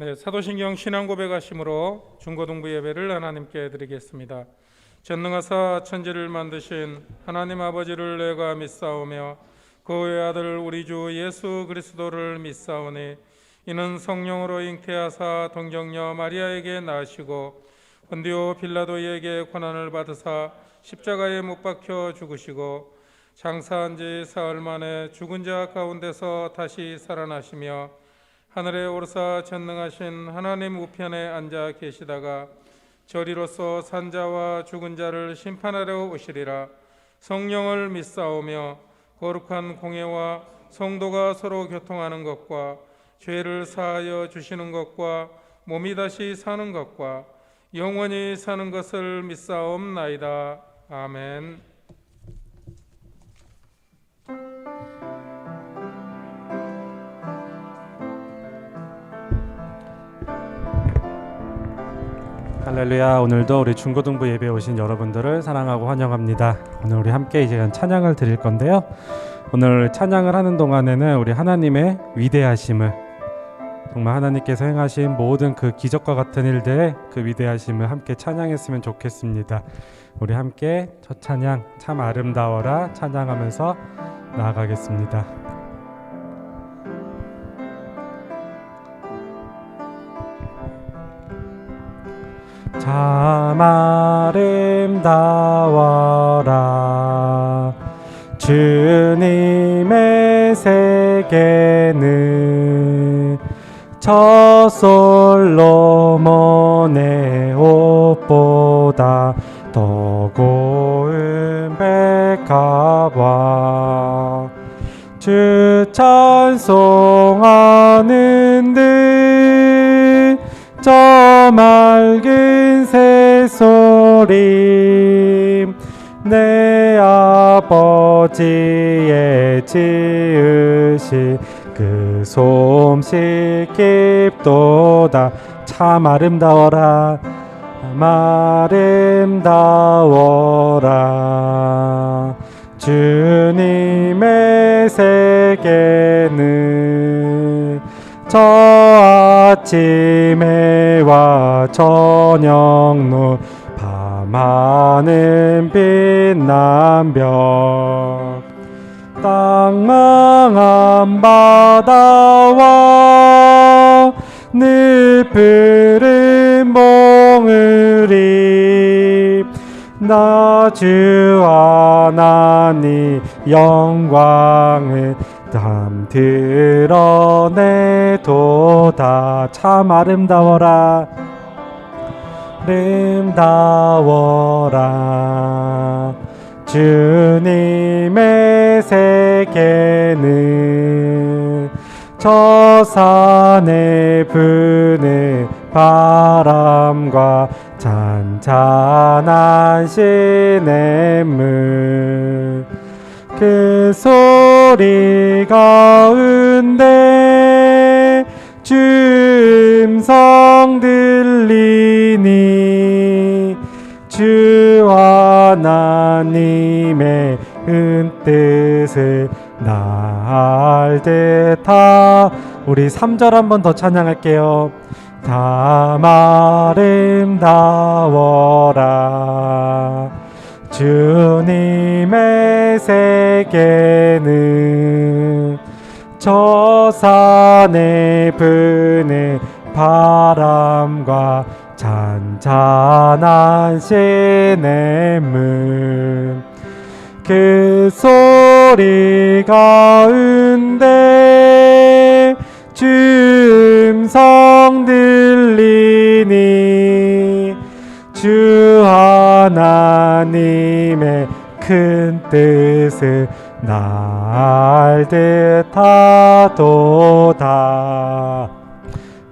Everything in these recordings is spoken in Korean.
네, 사도신경 신앙 고백하심으로 중고등부 예배를 하나님께 드리겠습니다. 전능하사 천지를 만드신 하나님 아버지를 내가 믿사오며 그 외아들 우리 주 예수 그리스도를 믿사오니 이는 성령으로 잉태하사 동정녀 마리아에게 낳으시고 본디오 빌라도에게 고난을 받으사 십자가에 못 박혀 죽으시고 장사한 지 사흘 만에 죽은 자 가운데서 다시 살아나시며 하늘에 오르사 전능하신 하나님 우편에 앉아 계시다가 저리로서 산자와 죽은 자를 심판하러 오시리라. 성령을 믿사오며 거룩한 공예와 성도가 서로 교통하는 것과 죄를 사하여 주시는 것과 몸이 다시 사는 것과 영원히 사는 것을 믿사옵나이다. 아멘. 할렐루야. 오늘도 우리 중고등부 예배에 오신 여러분들을 사랑하고 환영합니다. 오늘 우리 함께 이제 찬양을 드릴 건데요. 오늘 찬양을 하는 동안에는 우리 하나님의 위대하심을, 정말 하나님께서 행하신 모든 그 기적과 같은 일들의 그 위대하심을 함께 찬양했으면 좋겠습니다. 우리 함께 첫 찬양 참 아름다워라 찬양하면서 나아가겠습니다. 참 아름다워라 주님의 세계는 저 솔로몬의 옷보다 더 고운 백합화 주 찬송하는 듯 저 맑은 새소리 내 아버지의 지으신 그 솜씨 깊도다. 참 아름다워라 참 아름다워라 주님의 세계는 저 아침에와 저녁노 밤하늘 빛난 별 땅망한 바다와 늘 푸른 봉우리 나 주 하나님 영광을 담 드러내도다. 참 아름다워라 아름다워라 주님의 세계는 저 산에 부는 바람과 잔잔한 시냇물 그 소리 가운데 주 음성 들리니 주 하나님의 은 뜻을 나 알 듯하. 우리 3절 한 번 더 찬양할게요. 참 아름다워라 주님의 세계는 저 산에 부는 바람과 잔잔한 시냇물 그 소리 가운데 주 음성 들리니 주 하나님의 큰 뜻을 나 알 듯하도다.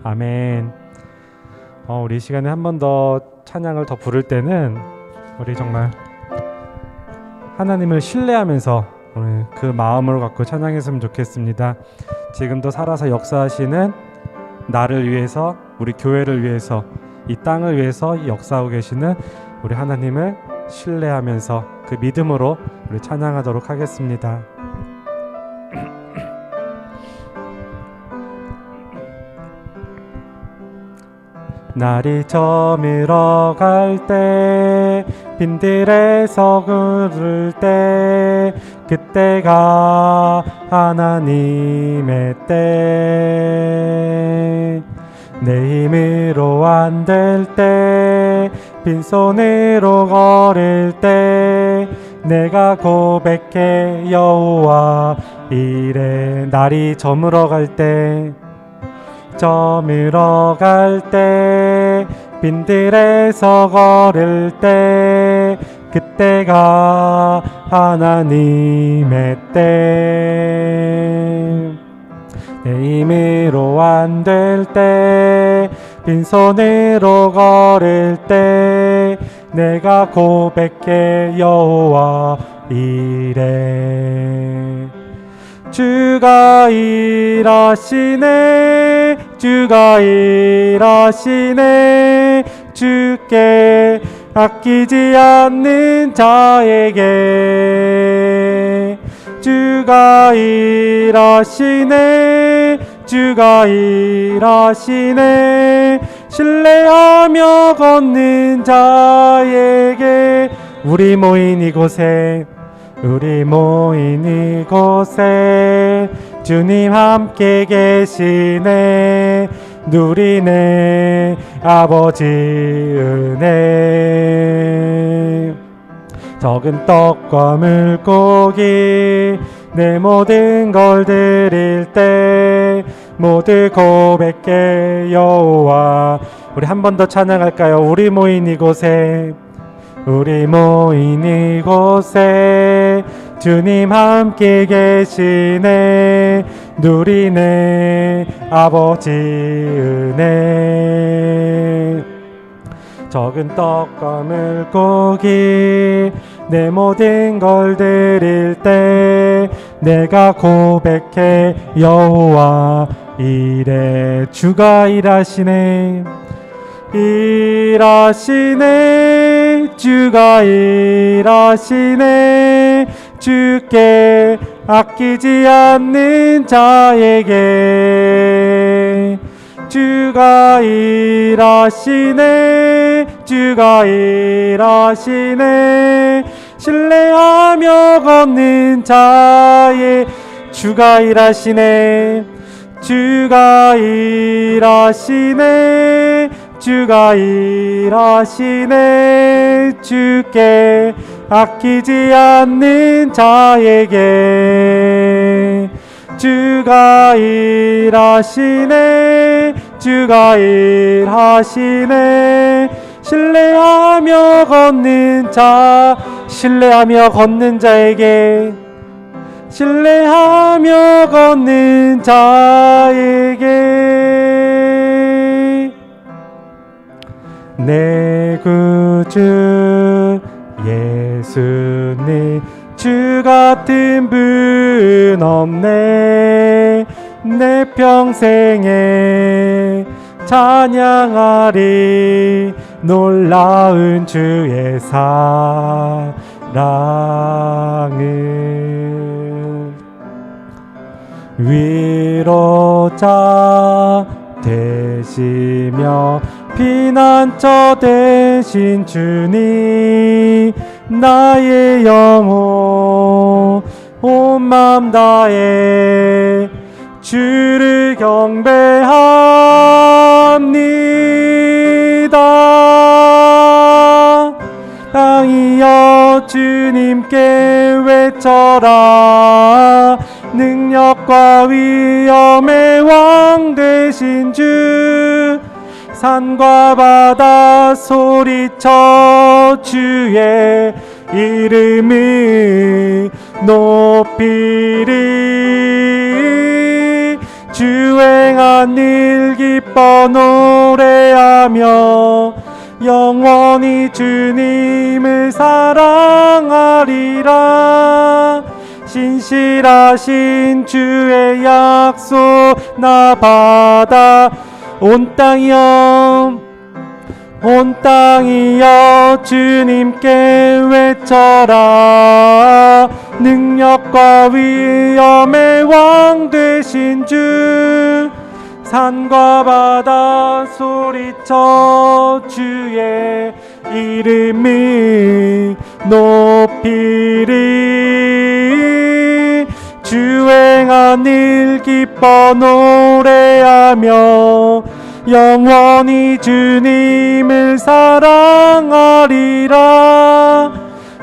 아멘. 우리 이 시간에 한 번 더 찬양을 더 부를 때는 우리 정말 하나님을 신뢰하면서 그 마음을 갖고 찬양했으면 좋겠습니다. 지금도 살아서 역사하시는 나를 위해서, 우리 교회를 위해서, 이 땅을 위해서 역사하고 계시는 우리 하나님을 신뢰하면서 그 믿음으로 우리 찬양하도록 하겠습니다. 날이 저물어 갈 때 빈들에서 구를 때 그때가 하나님의 때 내 힘으로 안 될 때 빈손으로 걸을 때 내가 고백해 여호와 이래 날이 저물어 갈 때 빈들에서 걸을 때 그때가 하나님의 때 내 힘으로 안 될 때 빈손으로 걸을 때 내가 고백해 여호와 이래 주가 일하시네 주가 일하시네 주께 아끼지 않는 자에게 주가 일하시네 주가 일하시네 신뢰하며 걷는 자에게 우리 모인 이곳에 주님 함께 계시네 누리네 아버지 은혜 적은 떡과 물고기 내 모든 걸 드릴 때 모두 고백해 여호와 우리 한 번 더 찬양할까요? 우리 모인 이곳에 주님 함께 계시네 누리네 아버지 은혜 적은 떡과 물고기 내 모든 걸 드릴 때 내가 고백해 여호와 이래 주가 일하시네 주가 일하시네 주께 아끼지 않는 자에게 주가 일하시네 신뢰하며 걷는 자의 주가 일하시네 주께 아끼지 않는 자에게 주가 일하시네 신뢰하며 걷는 자에게 내 구주 예수님 주 같은 분 없네 내 평생에 찬양하리 놀라운 주의 사랑을 위로자 되시며 피난처 되신 주님 나의 영혼 온 맘 다해 주를 경배합니다 땅이여 주님께 외쳐라 능력과 위엄의 왕 되신 주 산과 바다 소리쳐 주의 이름을 높이리 주행한 일 기뻐 노래하며 영원히 주님을 사랑하리라 신실하신 주의 약속 나 받아 온 땅이여 주님께 외쳐라 능력과 위엄의 왕 되신 주 산과 바다 소리쳐 주의 이름을 높이리. 주 행한 일 기뻐 노래하며 영원히 주님을 사랑하리라.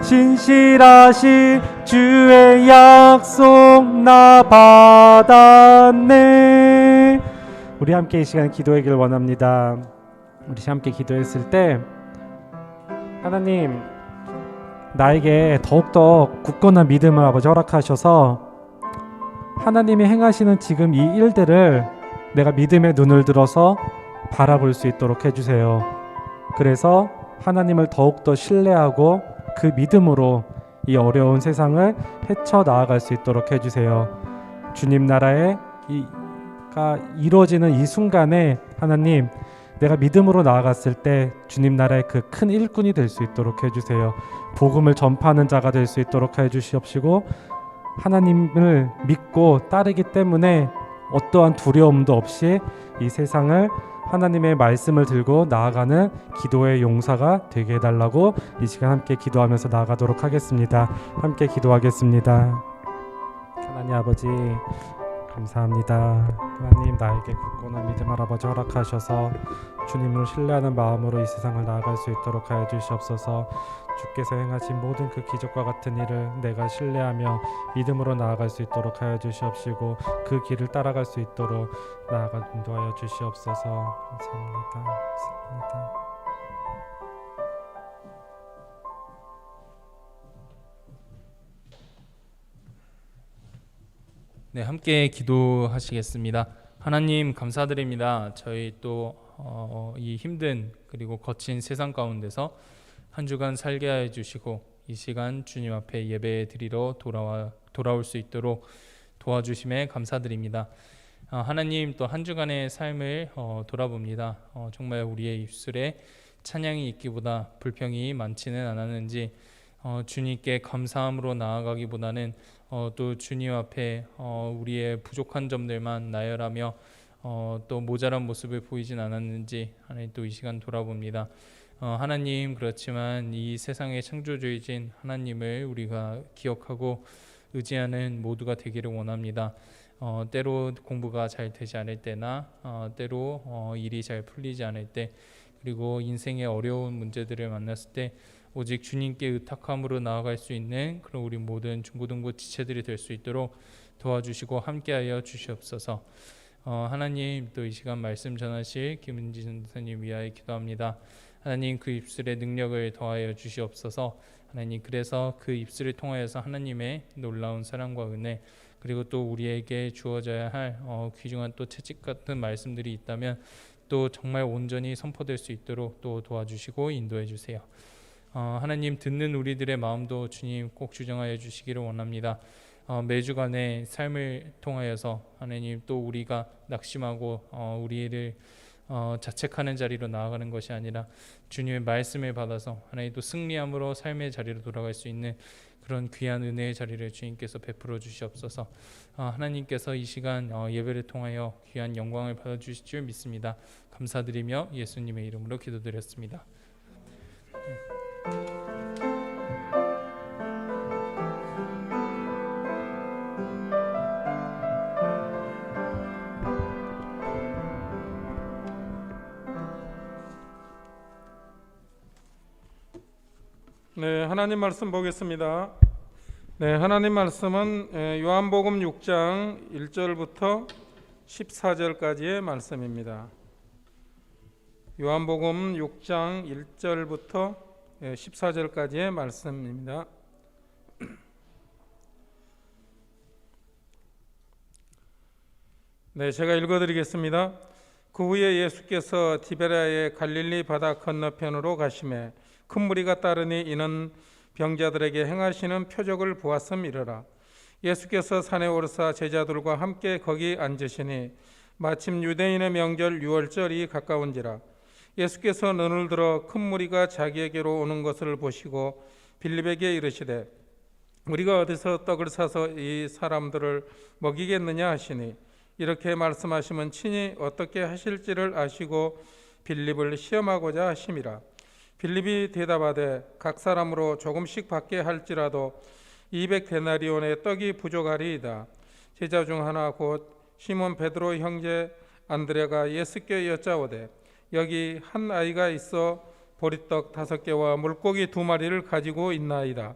신실하신 주의 약속 나 받았네. 우리 함께 이 시간 기도하기를 원합니다. 우리 함께 기도했을 때 하나님 나에게 더욱더 굳건한 믿음을 아버지 허락하셔서 하나님이 행하시는 지금 이 일들을 내가 믿음의 눈을 들어서 바라볼 수 있도록 해주세요. 그래서 하나님을 더욱더 신뢰하고 그 믿음으로 이 어려운 세상을 헤쳐나아갈 수 있도록 해주세요. 주님 나라가 이루어지는 이 순간에 하나님 내가 믿음으로 나아갔을 때 주님 나라의 그 큰 일꾼이 될 수 있도록 해주세요. 복음을 전파하는 자가 될 수 있도록 해주시옵시고 하나님을 믿고 따르기 때문에 어떠한 두려움도 없이 이 세상을 하나님의 말씀을 들고 나아가는 기도의 용사가 되게 해달라고 이 시간 함께 기도하면서 나아가도록 하겠습니다. 함께 기도하겠습니다. 하나님 아버지 감사합니다. 하나님 나에게 굳건한 믿음을 아버지 허락하셔서 주님을 신뢰하는 마음으로 이 세상을 나아갈 수 있도록 하여 주시옵소서. 주께서 행하신 모든 그 기적과 같은 일을 내가 신뢰하며 믿음으로 나아갈 수 있도록 하여 주시옵시고 그 길을 따라갈 수 있도록 나아가 인도하여 주시옵소서. 감사합니다. 감사합니다. 네, 함께 기도하시겠습니다. 하나님 감사드립니다. 저희 또 이 힘든 그리고 거친 세상 가운데서 한 주간 살게 하여 주시고 이 시간 주님 앞에 예배 드리러 돌아올 수 있도록 도와주심에 감사드립니다. 하나님 또 한 주간의 삶을 돌아봅니다. 정말 우리의 입술에 찬양이 있기보다 불평이 많지는 않았는지 주님께 감사함으로 나아가기보다는 또 주님 앞에 우리의 부족한 점들만 나열하며 또 모자란 모습을 보이진 않았는지 하나님 또 이 시간 돌아봅니다. 하나님 그렇지만 이 세상의 창조주이신 하나님을 우리가 기억하고 의지하는 모두가 되기를 원합니다. 때로 공부가 잘 되지 않을 때나 때로 일이 잘 풀리지 않을 때 그리고 인생의 어려운 문제들을 만났을 때 오직 주님께 의탁함으로 나아갈 수 있는 그런 우리 모든 중고등부 지체들이 될 수 있도록 도와주시고 함께하여 주시옵소서. 하나님 또 이 시간 말씀 전하실 김은지 전사님 위하여 기도합니다. 하나님 그 입술의 능력을 더하여 주시옵소서. 하나님 그래서 그 입술을 통하여서 하나님의 놀라운 사랑과 은혜 그리고 또 우리에게 주어져야 할 귀중한 또 채찍 같은 말씀들이 있다면 또 정말 온전히 선포될 수 있도록 또 도와주시고 인도해 주세요. 하나님 듣는 우리들의 마음도 주님 꼭 주정하여 주시기를 원합니다. 매주간의 삶을 통하여서 하나님 또 우리가 낙심하고 우리를 자책하는 자리로 나아가는 것이 아니라 주님의 말씀을 받아서 하나님 또 승리함으로 삶의 자리로 돌아갈 수 있는 그런 귀한 은혜의 자리를 주님께서 베풀어 주시옵소서. 하나님께서 이 시간 예배를 통하여 귀한 영광을 받아주실 줄 믿습니다. 감사드리며 예수님의 이름으로 기도드렸습니다. 네, 하나님 말씀 보겠습니다. 네, 하나님 말씀은 요한복음 6장 1절부터 14절까지의 말씀입니다. 요한복음 6장 1절부터 14절까지의 말씀입니다. 네, 제가 읽어드리겠습니다. 그 후에 예수께서 디베랴의 갈릴리 바다 건너편으로 가시매 큰 무리가 따르니 이는 병자들에게 행하시는 표적을 보았음이러라. 예수께서 산에 오르사 제자들과 함께 거기 앉으시니 마침 유대인의 명절 유월절이 가까운지라. 예수께서 눈을 들어 큰 무리가 자기에게로 오는 것을 보시고 빌립에게 이르시되 우리가 어디서 떡을 사서 이 사람들을 먹이겠느냐 하시니 이렇게 말씀하시면 친히 어떻게 하실지를 아시고 빌립을 시험하고자 하심이라. 빌립이 대답하되 각 사람으로 조금씩 받게 할지라도 200데나리온의 떡이 부족하리이다. 제자 중 하나 곧 시몬 베드로 형제 안드레가 예수께 여짜오되 여기 한 아이가 있어 보리떡 5개와 물고기 2마리를 가지고 있나이다.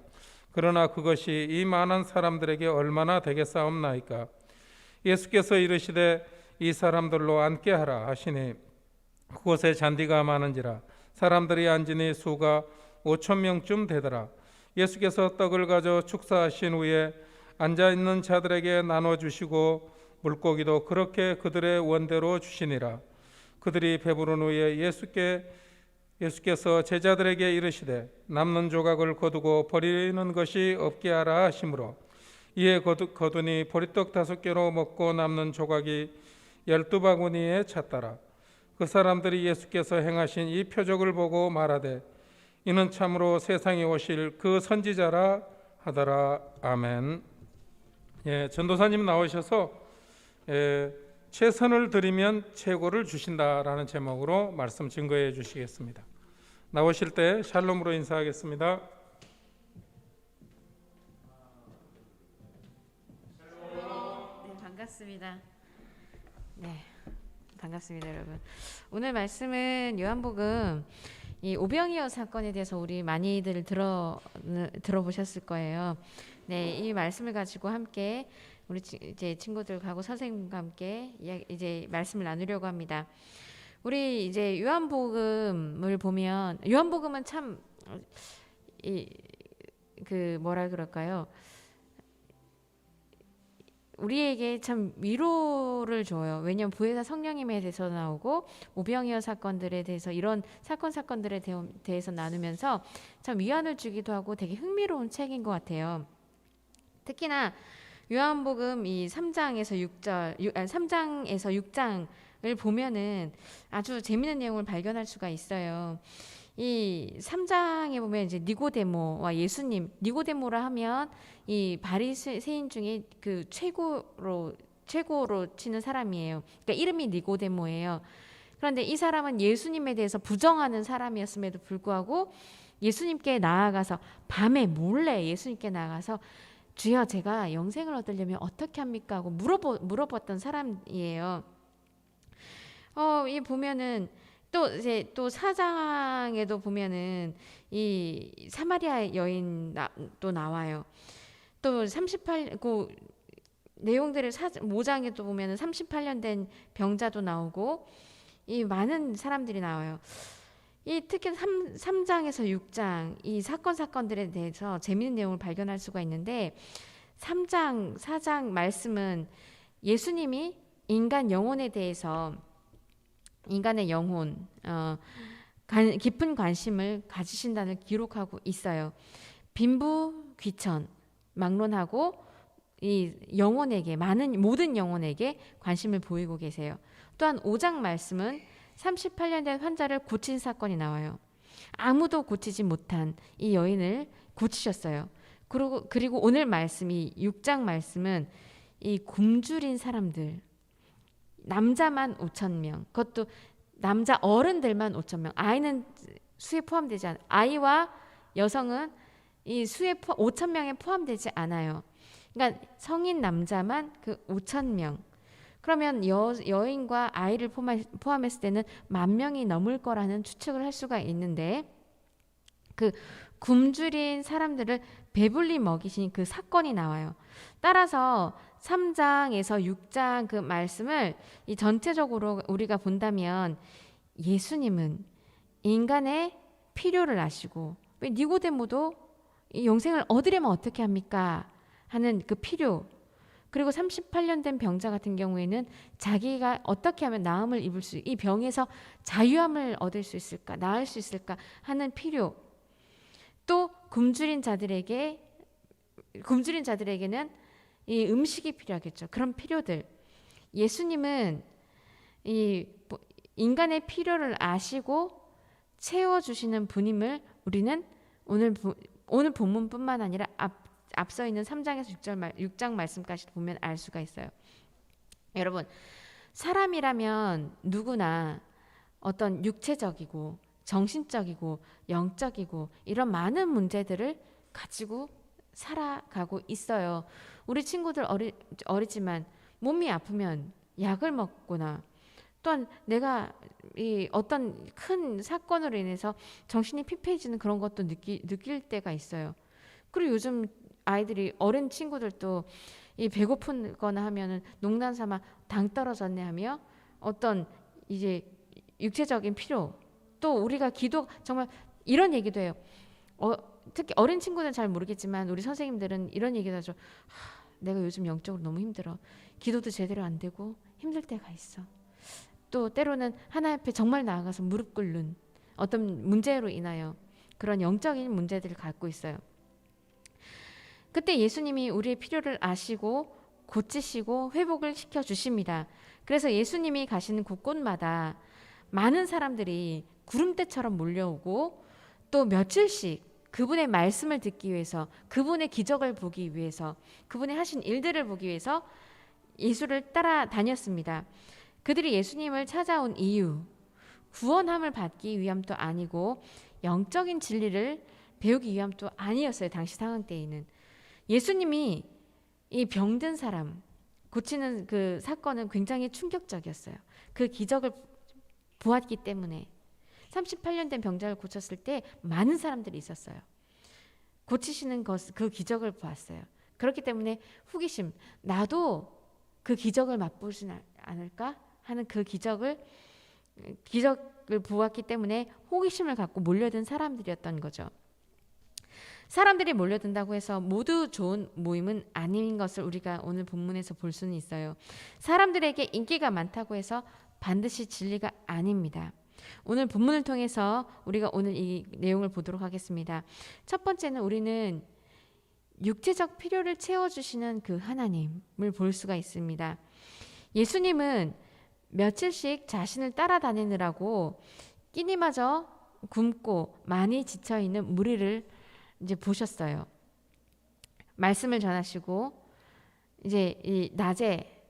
그러나 그것이 이 많은 사람들에게 얼마나 되겠사옵나이까. 예수께서 이르시되 이 사람들로 앉게 하라 하시니 그곳에 잔디가 많은지라 사람들이 앉으니 수가 5,000명쯤 되더라. 예수께서 떡을 가져 축사하신 후에 앉아있는 자들에게 나눠주시고 물고기도 그렇게 그들의 원대로 주시니라. 그들이 배부른 후에 예수께서 제자들에게 이르시되 남는 조각을 거두고 버리는 것이 없게 하라 하시므로 이에 거두니 보리떡 5개로 먹고 남는 조각이 12바구니에 찼더라. 그 사람들이 예수께서 행하신 이 표적을 보고 말하되 이는 참으로 세상에 오실 그 선지자라 하더라. 아멘. 전도사님 나오셔서 최선을 드리면 최고를 주신다라는 제목으로 말씀 증거해 주시겠습니다. 나오실 때 샬롬으로 인사하겠습니다. 네, 반갑습니다. 네, 반갑습니다, 여러분. 오늘 말씀은 요한복음 이 오병이어 사건에 대해서 우리 많이들 들어보셨을 거예요. 네, 이 말씀을 가지고 함께 우리 이제 친구들하고 선생님과 함께 이제 말씀을 나누려고 합니다. 우리 이제 요한복음을 보면 요한복음은 참 그 뭐라 그럴까요? 우리에게 참 위로를 줘요. 왜냐하면 부회사 성령님에 대해서 나오고 오병이어 사건들에 대해서 이런 사건들에 대해서 나누면서 참 위안을 주기도 하고 되게 흥미로운 책인 것 같아요. 특히나 요한복음 이 3장에서 6장을 보면은 아주 재미있는 내용을 발견할 수가 있어요. 이 3장에 보면 이제 니고데모와 예수님, 니고데모라 하면 이 바리새인 중에 그 최고로 치는 사람이에요. 그러니까 이름이 니고데모예요. 그런데 이 사람은 예수님에 대해서 부정하는 사람이었음에도 불구하고 예수님께 나아가서 밤에 몰래 예수님께 나아가서 주여 제가 영생을 얻으려면 어떻게 합니까? 하고 물어봤던 사람이에요. 이 보면은 또 이제 또 4장에도 보면은 이 사마리아 여인 또 나와요. 또 38 그 내용들을 5장에도 보면은 38년 된 병자도 나오고 이 많은 사람들이 나와요. 이 특히 3장에서 6장 이 사건들에 대해서 재미있는 내용을 발견할 수가 있는데 3장, 4장 말씀은 예수님이 인간 영혼에 대해서 인간의 영혼, 깊은 관심을 가지신다는 기록하고 있어요. 빈부 귀천 막론하고 이 영혼에게 모든 영혼에게 관심을 보이고 계세요. 또한 5장 말씀은 38년 된 환자를 고친 사건이 나와요. 아무도 고치지 못한 이 여인을 고치셨어요. 그리고 오늘 말씀, 이 6장 말씀은 이 굶주린 사람들, 남자만 5,000명, 그것도 남자 어른들만 5,000명, 아이는 수에 포함되지 않아요. 아이와 여성은 이 수에 5,000명에 포함되지 않아요. 그러니까 성인 남자만 그 5,000명. 그러면 여인과 아이를 포함했을 때는 10,000명이 넘을 거라는 추측을 할 수가 있는데 그 굶주린 사람들을 배불리 먹이신 그 사건이 나와요. 따라서 3장에서 6장 그 말씀을 이 전체적으로 우리가 본다면 예수님은 인간의 필요를 아시고 왜 니고데모도 이 영생을 얻으려면 어떻게 합니까? 하는 그 필요, 그리고 38년 된 병자 같은 경우에는 자기가 어떻게 하면 나음을 입을 이 병에서 자유함을 얻을 수 있을까, 나을 수 있을까 하는 필요, 또 굶주린 자들에게는 이 음식이 필요하겠죠. 그런 필요들. 예수님은 이 인간의 필요를 아시고 채워주시는 분임을 우리는 오늘 본문뿐만 아니라 앞서 있는 3장에서 6장 말씀까지 보면 알 수가 있어요. 여러분, 사람이라면 누구나 어떤 육체적이고 정신적이고 영적이고 이런 많은 문제들을 가지고 살아가고 있어요. 우리 친구들 어리지만 몸이 아프면 약을 먹거나, 또한 내가 이 어떤 큰 사건으로 인해서 정신이 피폐해지는 그런 것도 느낄 때가 있어요. 그리고 요즘 아이들이, 어린 친구들도 이 배고픈거나 하면은 농담 삼아 당 떨어졌네 하며 어떤 이제 육체적인 필요, 또 우리가 기도, 정말 이런 얘기도 해요. 특히 어린 친구들은 잘 모르겠지만 우리 선생님들은 이런 얘기도 하죠. 내가 요즘 영적으로 너무 힘들어. 기도도 제대로 안 되고 힘들 때가 있어. 또 때로는 하나님 앞에 정말 나아가서 무릎 꿇는 어떤 문제로 인하여 그런 영적인 문제들을 갖고 있어요. 그때 예수님이 우리의 필요를 아시고 고치시고 회복을 시켜주십니다. 그래서 예수님이 가시는 곳곳마다 많은 사람들이 구름대처럼 몰려오고, 또 며칠씩 그분의 말씀을 듣기 위해서, 그분의 기적을 보기 위해서, 그분의 하신 일들을 보기 위해서 예수를 따라다녔습니다. 그들이 예수님을 찾아온 이유, 구원함을 받기 위함도 아니고 영적인 진리를 배우기 위함도 아니었어요. 당시 상황 때에는. 예수님이 이 병든 사람 고치는 그 사건은 굉장히 충격적이었어요. 그 기적을 보았기 때문에. 38년 된 병자를 고쳤을 때 많은 사람들이 있었어요. 고치시는 그 기적을 보았어요. 그렇기 때문에 호기심, 나도 그 기적을 맛보지 않을까 하는 그 기적을 보았기 때문에 호기심을 갖고 몰려든 사람들이었던 거죠. 사람들이 몰려든다고 해서 모두 좋은 모임은 아닌 것을 우리가 오늘 본문에서 볼 수는 있어요. 사람들에게 인기가 많다고 해서 반드시 진리가 아닙니다. 오늘 본문을 통해서 우리가 오늘 이 내용을 보도록 하겠습니다. 첫 번째는 우리는 육체적 필요를 채워주시는 그 하나님을 볼 수가 있습니다. 예수님은 며칠씩 자신을 따라다니느라고 끼니마저 굶고 많이 지쳐있는 무리를 이제 보셨어요. 말씀을 전하시고 이제 이 낮에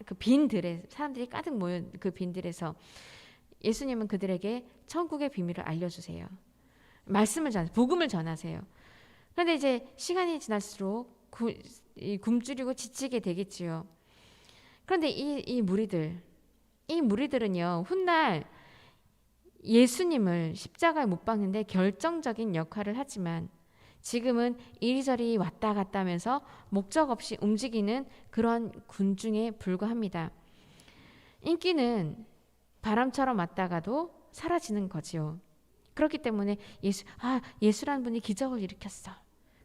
그 빈들에 사람들이 가득 모인 그 빈들에서 예수님은 그들에게 천국의 비밀을 알려주세요. 말씀을 복음을 전하세요. 그런데 이제 시간이 지날수록 굶주리고 지치게 되겠지요. 그런데 이 무리들은요, 훗날 예수님을 십자가에 못 박는데 결정적인 역할을 하지만 지금은 이리저리 왔다 갔다 하면서 목적 없이 움직이는 그런 군중에 불과합니다. 인기는 바람처럼 왔다가도 사라지는 거지요. 그렇기 때문에 예수라는 분이 기적을 일으켰어.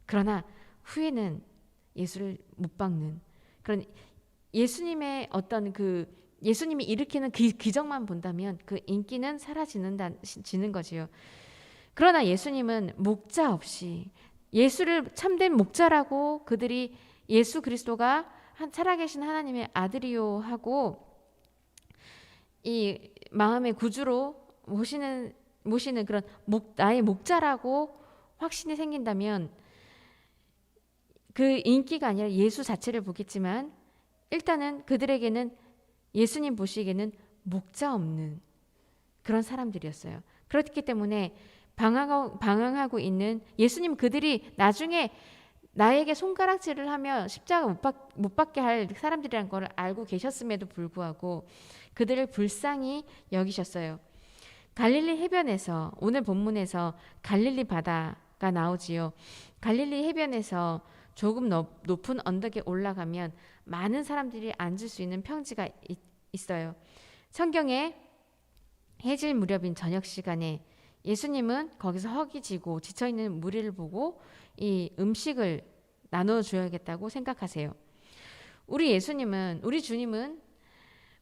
그러나 후에는 예수를 못 박는 그런, 예수님의 어떤 예수님이 일으키는 기적만 본다면 그 인기는 사라지는 거지요. 그러나 예수님은 목자 없이, 예수를 참된 목자라고 그들이 예수 그리스도가 살아계신 하나님의 아들이요 하고 이 마음의 구주로 모시는 그런 나의 목자라고 확신이 생긴다면 그 인기가 아니라 예수 자체를 보겠지만 일단은 그들에게는 예수님 보시기에는 목자 없는 그런 사람들이었어요. 그렇기 때문에 방황하고 있는 예수님, 그들이 나중에 나에게 손가락질을 하며 십자가 못 박게 할 사람들이라는 걸 알고 계셨음에도 불구하고 그들을 불쌍히 여기셨어요. 갈릴리 해변에서, 오늘 본문에서 갈릴리 바다가 나오지요. 갈릴리 해변에서 조금 높은 언덕에 올라가면 많은 사람들이 앉을 수 있는 평지가 있어요. 성경에 해질 무렵인 저녁 시간에 예수님은 거기서 허기지고 지쳐있는 무리를 보고 이 음식을 나눠줘야겠다고 생각하세요. 우리 주님은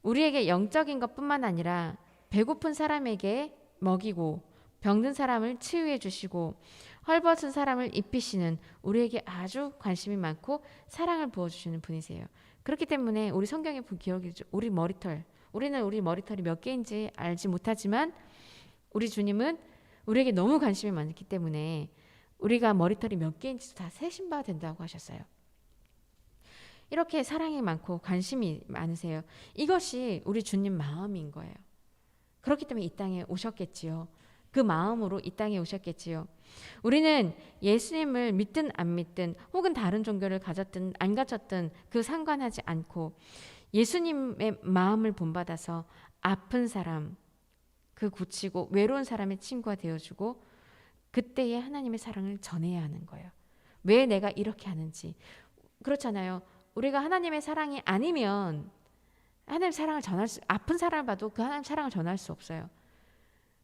우리에게 영적인 것뿐만 아니라 배고픈 사람에게 먹이고 병든 사람을 치유해 주시고 헐벗은 사람을 입히시는, 우리에게 아주 관심이 많고 사랑을 부어주시는 분이세요. 그렇기 때문에 우리 성경에 기억이죠. 우리는 우리 머리털이 몇 개인지 알지 못하지만 우리 주님은 우리에게 너무 관심이 많기 때문에 우리가 머리털이 몇 개인지 다 세신 바 된다고 하셨어요. 이렇게 사랑이 많고 관심이 많으세요. 이것이 우리 주님 마음인 거예요. 그렇기 때문에 이 땅에 오셨겠지요. 그 마음으로 이 땅에 오셨겠지요. 우리는 예수님을 믿든 안 믿든 혹은 다른 종교를 가졌든 안 가졌든 그 상관하지 않고 예수님의 마음을 본받아서 아픈 사람 그 고치고 외로운 사람의 친구가 되어주고 그때의 하나님의 사랑을 전해야 하는 거예요. 왜 내가 이렇게 하는지. 그렇잖아요. 우리가 하나님의 사랑이 아니면 하나님의 사랑을 전할 수, 아픈 사람을 봐도 그 하나님의 사랑을 전할 수 없어요.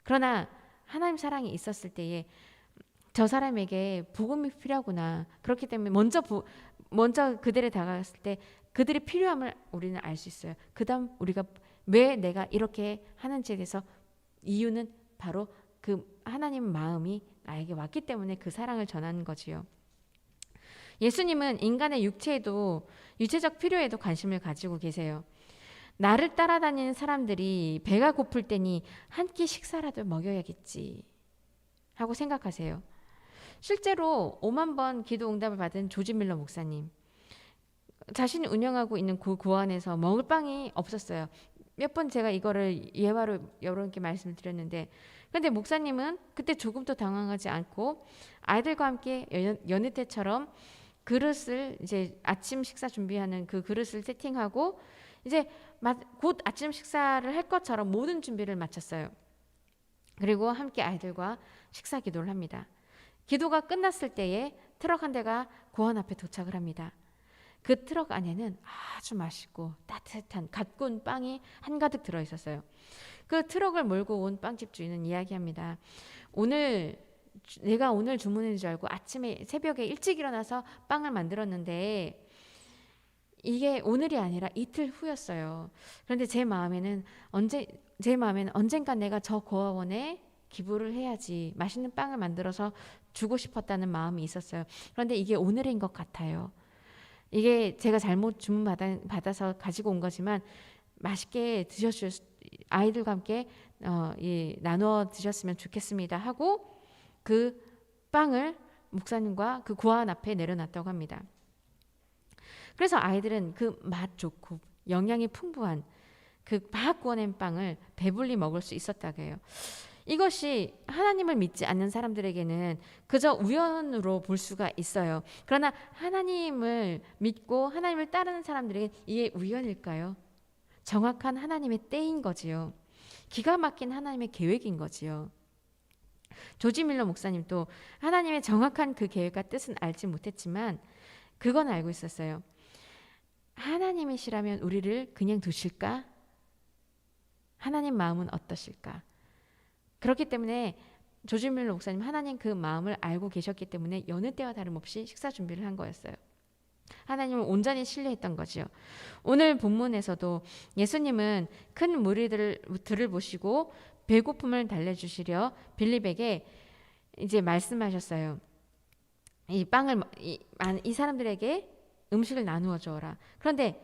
그러나 하나님 사랑이 있었을 때에 저 사람에게 복음이 필요하구나. 그렇기 때문에 먼저 그들에 다가갔을 때 그들의 필요함을 우리는 알 수 있어요. 그 다음 우리가 왜 내가 이렇게 하는지에 대해서 이유는 바로 그 하나님 마음이 나에게 왔기 때문에 그 사랑을 전하는 거지요. 예수님은 인간의 육체적 필요에도 관심을 가지고 계세요. 나를 따라다니는 사람들이 배가 고플 때니 한 끼 식사라도 먹여야겠지 하고 생각하세요. 실제로 5만 번 기도 응답을 받은 조지 밀러 목사님, 자신이 운영하고 있는 그 고안에서 먹을 빵이 없었어요. 몇 번 제가 이거를 예화로 여러분께 말씀을 드렸는데, 그런데 목사님은 그때 조금도 당황하지 않고 아이들과 함께 여느 때처럼 그릇을 이제 아침 식사 준비하는 그 그릇을 세팅하고 이제 곧 아침 식사를 할 것처럼 모든 준비를 마쳤어요. 그리고 함께 아이들과 식사 기도를 합니다. 기도가 끝났을 때에 트럭 한 대가 고안 앞에 도착을 합니다. 그 트럭 안에는 아주 맛있고 따뜻한 갓 구운 빵이 한가득 들어있었어요. 그 트럭을 몰고 온 빵집 주인은 이야기합니다. 내가 오늘 주문인 줄 알고 아침에 새벽에 일찍 일어나서 빵을 만들었는데 이게 오늘이 아니라 이틀 후였어요. 그런데 제 마음에는 언젠가 내가 저 고아원에 기부를 해야지, 맛있는 빵을 만들어서 주고 싶었다는 마음이 있었어요. 그런데 이게 오늘인 것 같아요. 이게 제가 잘못 주문 받아서 가지고 온 거지만 맛있게 아이들과 함께 나누어 드셨으면 좋겠습니다 하고 그 빵을 목사님과 그 고아원 앞에 내려놨다고 합니다. 그래서 아이들은 그 맛 좋고 영양이 풍부한 그 막 구워낸 빵을 배불리 먹을 수 있었다고 해요. 이것이 하나님을 믿지 않는 사람들에게는 그저 우연으로 볼 수가 있어요. 그러나 하나님을 믿고 하나님을 따르는 사람들에게 이게 우연일까요? 정확한 하나님의 때인 거지요. 기가 막힌 하나님의 계획인 거지요. 조지 밀러 목사님도 하나님의 정확한 그 계획과 뜻은 알지 못했지만 그건 알고 있었어요. 하나님이시라면 우리를 그냥 두실까? 하나님 마음은 어떠실까? 그렇기 때문에 조지 밀러 목사님 하나님 그 마음을 알고 계셨기 때문에 여느 때와 다름없이 식사 준비를 한 거였어요. 하나님을 온전히 신뢰했던 거지요. 오늘 본문에서도 예수님은 큰 무리들을 보시고 배고픔을 달래주시려 빌립에게 이제 말씀하셨어요. 이 사람들에게 음식을 나누어 주어라. 그런데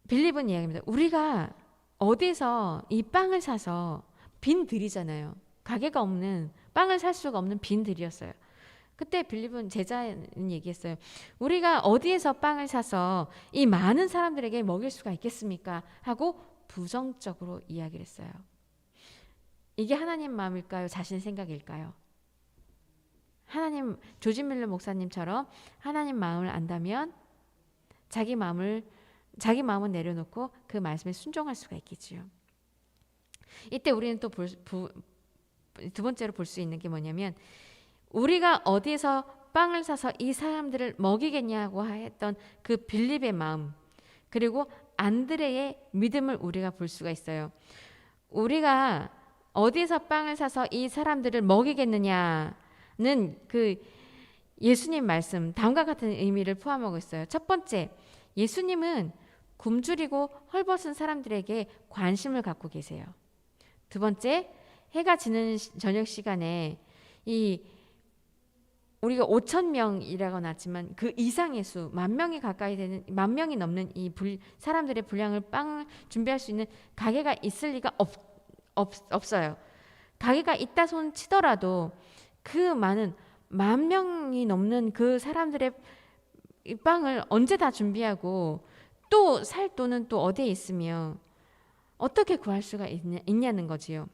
빌립은 이야기합니다. 우리가 어디서 이 빵을 사서 빈 들이잖아요. 가게가 없는, 빵을 살 수가 없는 빈 들이었어요. 그때 빌립은 제자는 얘기했어요. 우리가 어디에서 빵을 사서 이 많은 사람들에게 먹일 수가 있겠습니까? 하고 부정적으로 이야기를 했어요. 이게 하나님 마음일까요? 자신 생각일까요? 조지 밀러 목사님처럼 하나님 마음을 안다면 자기 마음은 내려놓고 그 말씀에 순종할 수가 있겠지요. 이때 우리는 또 두 번째로 볼 수 있는 게 뭐냐면, 우리가 어디에서 빵을 사서 이 사람들을 먹이겠냐고 했던 그 빌립의 마음, 그리고 안드레의 믿음을 우리가 볼 수가 있어요. 우리가 어디에서 빵을 사서 이 사람들을 먹이겠느냐는 그 예수님 말씀 다음과 같은 의미를 포함하고 있어요. 첫 번째, 예수님은 굶주리고 헐벗은 사람들에게 관심을 갖고 계세요. 두 번째, 해가 지는 저녁 시간에 우리가 5,000명이라고 나왔지만 그 이상의 수, 10,000명이 넘는 이 사람들의 분량을 빵을 준비할 수 있는 가게가 있을 리가 없어요. 가게가 있다 손 치더라도 그 많은 10,000명이 넘는 그 사람들의 이 빵을 언제 다 준비하고 또 살 돈은 또 어디에 있으며 어떻게 구할 수가 있냐는 거지요.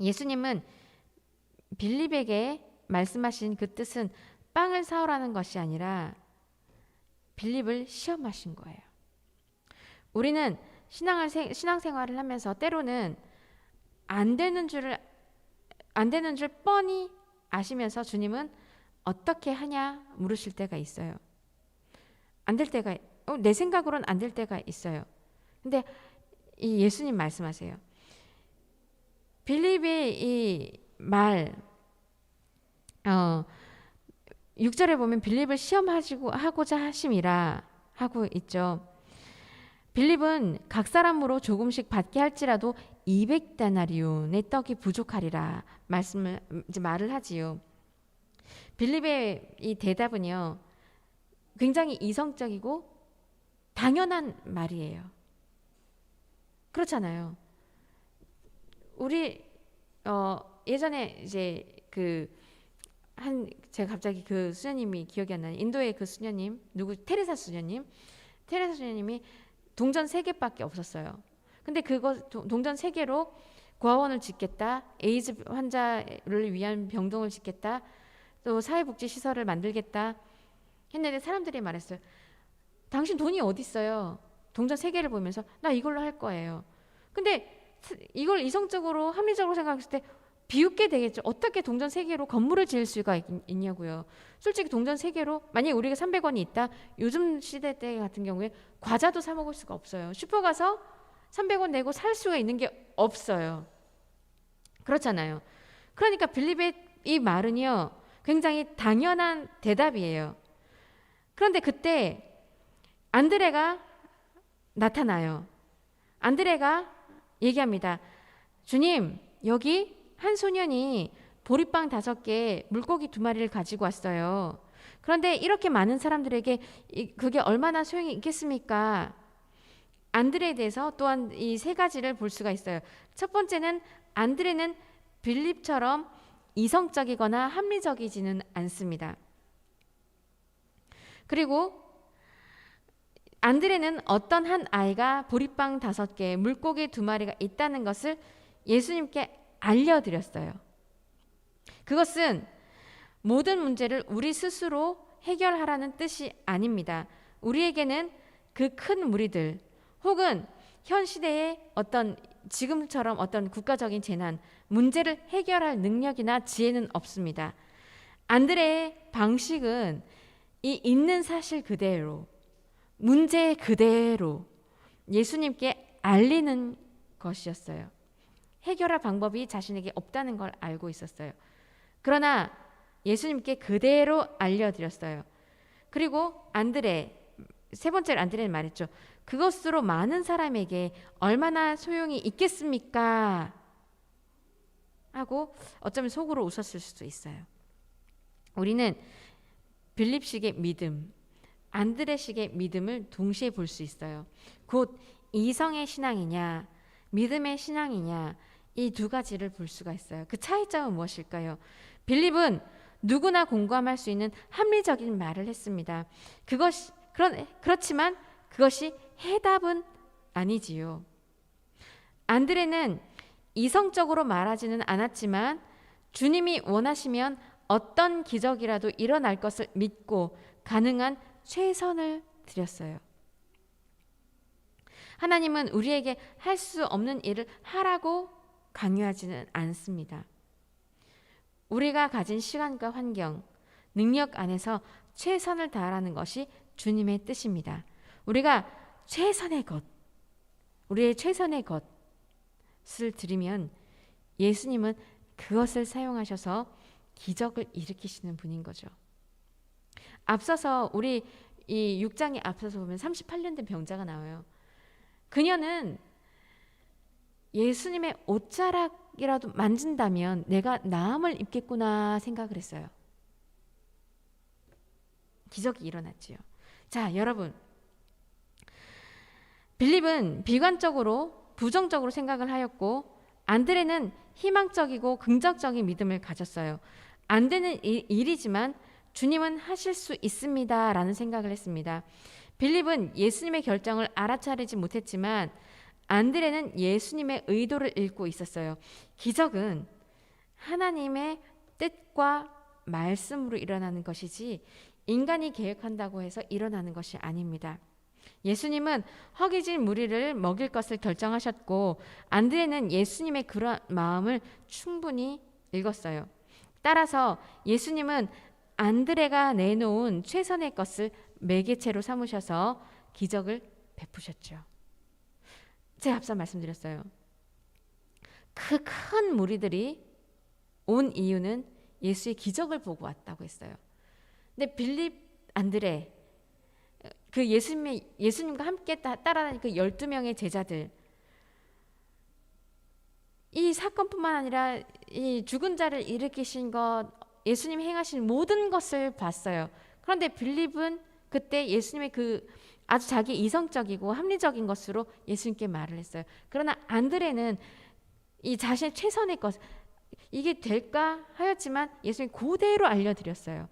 예수님은 빌립에게 말씀하신 그 뜻은 빵을 사오라는 것이 아니라 빌립을 시험하신 거예요. 우리는 신앙생활을 하면서 때로는 안 되는 줄 뻔히 아시면서 주님은 어떻게 하냐 물으실 때가 있어요. 안 될 때가 내 생각으로는 안 될 때가 있어요. 근데 이 예수님 말씀하세요. 빌립의 이 말 6절에 보면 빌립을 시험하고자 하심이라 하고 있죠. 빌립은 각 사람으로 조금씩 받게 할지라도 200데나리온의 떡이 부족하리라 말을 하지요. 빌립의 이 대답은요, 굉장히 이성적이고 당연한 말이에요. 그렇잖아요. 우리 예전에 이제 제가 갑자기 그 수녀님이 기억이 안 나요. 인도의 그 수녀님 테레사 수녀님이 동전 3개밖에 없었어요. 근데 동전 3개로 고아원을 짓겠다, 에이즈 환자를 위한 병동을 짓겠다, 또 사회복지 시설을 만들겠다 했는데 사람들이 말했어요. 당신 돈이 어디 있어요? 동전 3개를 보면서 나 이걸로 할 거예요. 근데 이걸 이성적으로 합리적으로 생각했을 때 비웃게 되겠죠. 어떻게 동전 3개로 건물을 지을 수가 있냐고요. 솔직히 동전 3개로 만약에 우리가 300원이 있다. 요즘 시대 때 같은 경우에 과자도 사 먹을 수가 없어요. 슈퍼 가서 300원 내고 살 수가 있는 게 없어요. 그렇잖아요. 그러니까 빌립의 이 말은요, 굉장히 당연한 대답이에요. 그런데 그때 안드레가 나타나요. 안드레가 얘기합니다. 주님, 여기 한 소년이 보리빵 5개, 물고기 2마리를 가지고 왔어요. 그런데 이렇게 많은 사람들에게 그게 얼마나 소용이 있겠습니까? 안드레에 대해서 또한 이 3가지를 볼 수가 있어요. 첫 번째는 안드레는 빌립처럼 이성적이거나 합리적이지는 않습니다. 그리고 안드레는 어떤 한 아이가 보리빵 5개, 물고기 2마리가 있다는 것을 예수님께 알려드렸어요. 그것은 모든 문제를 우리 스스로 해결하라는 뜻이 아닙니다. 우리에게는 그 큰 무리들 혹은 현 시대의 지금처럼 어떤 국가적인 재난, 문제를 해결할 능력이나 지혜는 없습니다. 안드레의 방식은 이 있는 사실 그대로, 문제 그대로 예수님께 알리는 것이었어요. 해결할 방법이 자신에게 없다는 걸 알고 있었어요. 그러나 예수님께 그대로 알려드렸어요. 그리고 세 번째로 안드레는 말했죠. 그것으로 많은 사람에게 얼마나 소용이 있겠습니까? 하고 어쩌면 속으로 웃었을 수도 있어요. 우리는 빌립식의 믿음, 안드레식의 믿음을 동시에 볼 수 있어요. 곧 이성의 신앙이냐, 믿음의 신앙이냐, 이 2가지를 볼 수가 있어요. 그 차이점은 무엇일까요? 빌립은 누구나 공감할 수 있는 합리적인 말을 했습니다. 그렇지만 그것이 해답은 아니지요. 안드레는 이성적으로 말하지는 않았지만 주님이 원하시면 어떤 기적이라도 일어날 것을 믿고 가능한 최선을 드렸어요. 하나님은 우리에게 할 수 없는 일을 하라고 강요하지는 않습니다. 우리가 가진 시간과 환경, 능력 안에서 최선을 다하라는 것이 주님의 뜻입니다. 우리가 우리의 최선의 것을 드리면 예수님은 그것을 사용하셔서 기적을 일으키시는 분인 거죠. 앞서서 우리 이 6장에 앞서서 보면 38년 된 병자가 나와요. 그녀는 예수님의 옷자락이라도 만진다면 내가 나음을 입겠구나 생각을 했어요. 기적이 일어났지요. 자, 여러분, 빌립은 비관적으로 부정적으로 생각을 하였고 안드레는 희망적이고 긍정적인 믿음을 가졌어요. 안 되는 일이지만 주님은 하실 수 있습니다라는 생각을 했습니다. 빌립은 예수님의 결정을 알아차리지 못했지만 안드레는 예수님의 의도를 읽고 있었어요. 기적은 하나님의 뜻과 말씀으로 일어나는 것이지 인간이 계획한다고 해서 일어나는 것이 아닙니다. 예수님은 허기진 무리를 먹일 것을 결정하셨고 안드레는 예수님의 그런 마음을 충분히 읽었어요. 따라서 예수님은 안드레가 내놓은 최선의 것을 매개체로 삼으셔서 기적을 베푸셨죠. 제가 앞서 말씀드렸어요. 그 큰 무리들이 온 이유는 예수의 기적을 보고 왔다고 했어요. 근데 빌립, 안드레, 그 예수님과 함께 따라다니는 그 12명의 제자들, 이 사건뿐만 아니라 이 죽은 자를 일으키신 것, 예수님이 행하신 모든 것을 봤어요. 그런데 빌립은 그때 예수님의 그 아주 자기 이성적이고 합리적인 것으로 예수님께 말을 했어요. 그러나 안드레는 이 자신의 최선의 것, 이게 될까 하였지만 예수님이 그대로 알려드렸어요.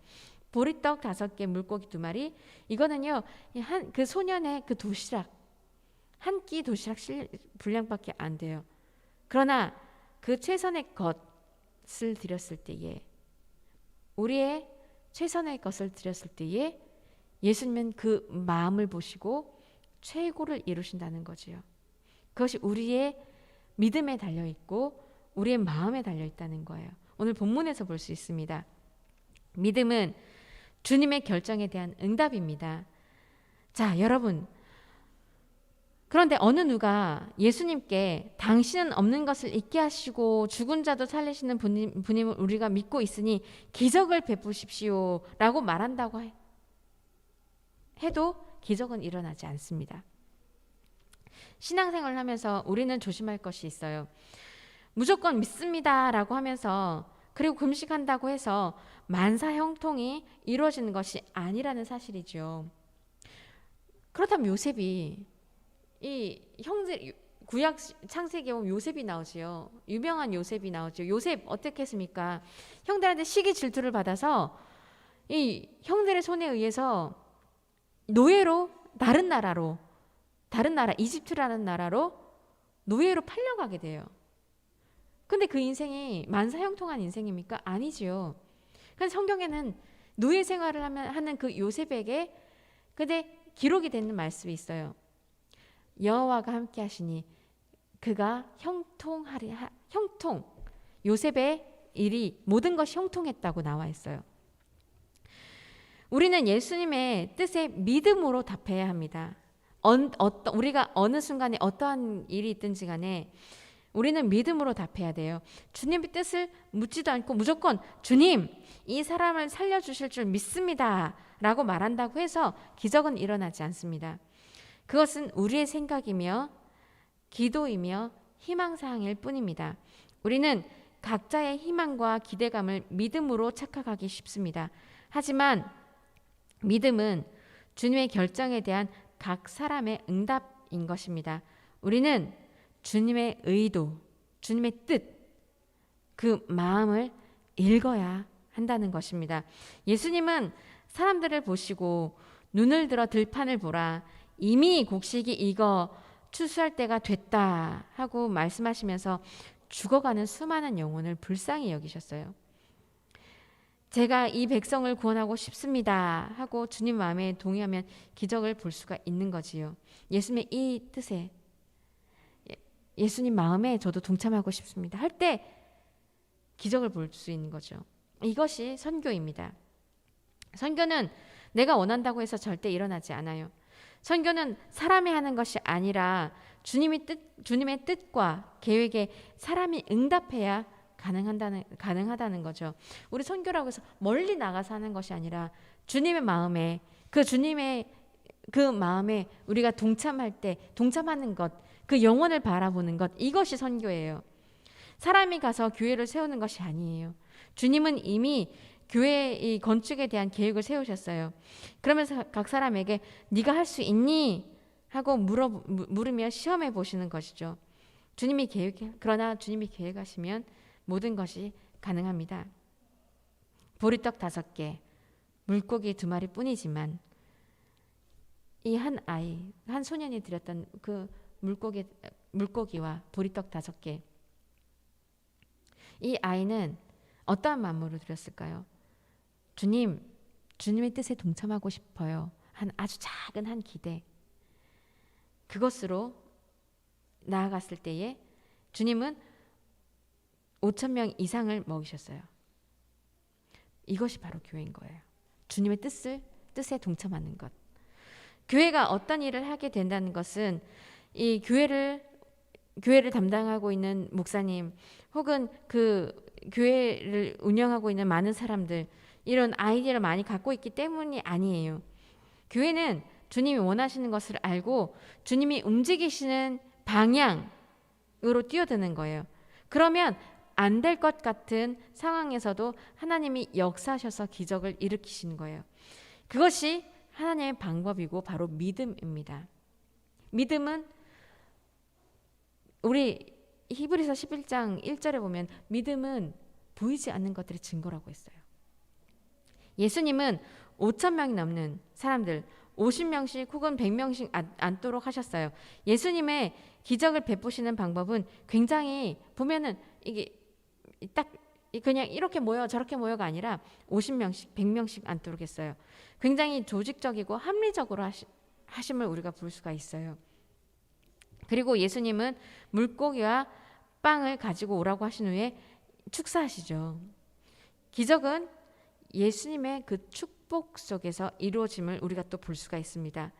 보리떡 5개, 물고기 2마리. 이거는요, 그 소년의 그 도시락, 한 끼 도시락 분량밖에 안 돼요. 그러나 그 최선의 것을 드렸을 때에, 우리의 최선의 것을 드렸을 때에 예수님은 그 마음을 보시고 최고를 이루신다는 거지요. 그것이 우리의 믿음에 달려있고 우리의 마음에 달려있다는 거예요. 오늘 본문에서 볼 수 있습니다. 믿음은 주님의 결정에 대한 응답입니다. 자, 여러분, 그런데 어느 누가 예수님께 당신은 없는 것을 잊게 하시고 죽은 자도 살리시는 분임을 우리가 믿고 있으니 기적을 베푸십시오 라고 말한다고 해도 기적은 일어나지 않습니다. 신앙생활을 하면서 우리는 조심할 것이 있어요. 무조건 믿습니다 라고 하면서, 그리고 금식한다고 해서 만사형통이 이루어지는 것이 아니라는 사실이죠. 그렇다면 요셉이, 이 형제, 구약 창세기에 보면 요셉이 나오지요. 유명한 요셉이 나오죠. 요셉 어떻게 했습니까? 형들한테 시기 질투를 받아서 이 형들의 손에 의해서 노예로 다른 나라 이집트라는 나라로 노예로 팔려가게 돼요. 근데 그 인생이 만사형통한 인생입니까? 아니지요. 그래서 성경에는 노예 생활을 하는 그 요셉에게 근데 기록이 되는 말씀이 있어요. 여호와가 함께 하시니 그가 형통, 요셉의 일이 모든 것이 형통했다고 나와 있어요. 우리는 예수님의 뜻에 믿음으로 답해야 합니다. 우리가 어느 순간에 어떠한 일이 있든지 간에 우리는 믿음으로 답해야 돼요. 주님의 뜻을 묻지도 않고 무조건 주님, 이 사람을 살려주실 줄 믿습니다 라고 말한다고 해서 기적은 일어나지 않습니다. 그것은 우리의 생각이며 기도이며 희망사항일 뿐입니다. 우리는 각자의 희망과 기대감을 믿음으로 착각하기 쉽습니다. 하지만 믿음은 주님의 결정에 대한 각 사람의 응답인 것입니다. 우리는 주님의 의도, 주님의 뜻, 그 마음을 읽어야 한다는 것입니다. 예수님은 사람들을 보시고 눈을 들어 들판을 보라, 이미 곡식이 익어 추수할 때가 됐다 하고 말씀하시면서 죽어가는 수많은 영혼을 불쌍히 여기셨어요. 제가 이 백성을 구원하고 싶습니다 하고 주님 마음에 동의하면 기적을 볼 수가 있는 거지요. 예수님의 이 뜻에, 예수님 마음에 저도 동참하고 싶습니다 할 때 기적을 볼 수 있는 거죠. 이것이 선교입니다. 선교는 내가 원한다고 해서 절대 일어나지 않아요. 선교는 사람이 하는 것이 아니라 주님의 뜻과 계획에 사람이 응답해야 가능하다는 거죠. 우리 선교라고 해서 멀리 나가서 하는 것이 아니라 주님의 마음에, 주님의 그 마음에 우리가 동참하는 것, 그 영혼을 바라보는 것, 이것이 선교예요. 사람이 가서 교회를 세우는 것이 아니에요. 주님은 이미 교회 이 건축에 대한 계획을 세우셨어요. 그러면서 각 사람에게 네가 할 수 있니? 하고 물으며 시험해 보시는 것이죠. 그러나 주님이 계획하시면 모든 것이 가능합니다. 보리떡 5개, 물고기 2마리뿐이지만 이 한 소년이 드렸던 그 물고기와 보리떡 5개, 이 아이는 어떠한 마음으로 드렸을까요? 주님의 뜻에 동참하고 싶어요. 아주 작은 한 기대. 그것으로 나아갔을 때에 주님은 5,000명 이상을 먹이셨어요. 이것이 바로 교회인 거예요. 주님의 뜻에 동참하는 것. 교회가 어떤 일을 하게 된다는 것은 이 교회를 담당하고 있는 목사님 혹은 그 교회를 운영하고 있는 많은 사람들, 이런 아이디어를 많이 갖고 있기 때문이 아니에요. 교회는 주님이 원하시는 것을 알고 주님이 움직이시는 방향으로 뛰어드는 거예요. 그러면 안 될 것 같은 상황에서도 하나님이 역사하셔서 기적을 일으키시는 거예요. 그것이 하나님의 방법이고 바로 믿음입니다. 믿음은 우리 히브리서 11장 1절에 보면 믿음은 보이지 않는 것들의 증거라고 했어요. 예수님은 5,000명이 넘는 사람들 50명씩 혹은 100명씩 앉도록 하셨어요. 예수님의 기적을 베푸시는 방법은 굉장히 보면은 이게 딱 그냥 이렇게 모여 저렇게 모여가 아니라 50명씩 100명씩 앉도록 했어요. 굉장히 조직적이고 합리적으로 하심을 우리가 볼 수가 있어요. 그리고 예수님은 물고기와 빵을 가지고 오라고 하신 후에 축사하시죠. 기적은 예수님의 그 축복 속에서 이루어짐을 우리가 또 볼 수가 있습니다.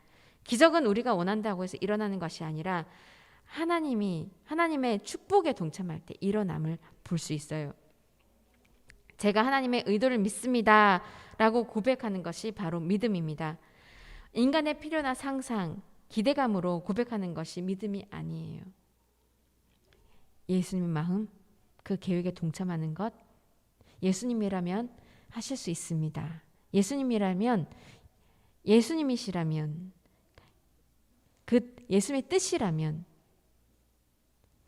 기적은 우리가 원한다고 해서 일어나는 것이 아니라 하나님의 축복에 동참할 때 일어남을 볼 수 있어요. 제가 하나님의 의도를 믿습니다 라고 고백하는 것이 바로 믿음입니다. 인간의 필요나 상상, 기대감으로 고백하는 것이 믿음이 아니에요. 예수님의 마음, 그 계획에 동참하는 것, 예수님이라면 하실 수 있습니다. 예수님이시라면, 그 예수님의 뜻이라면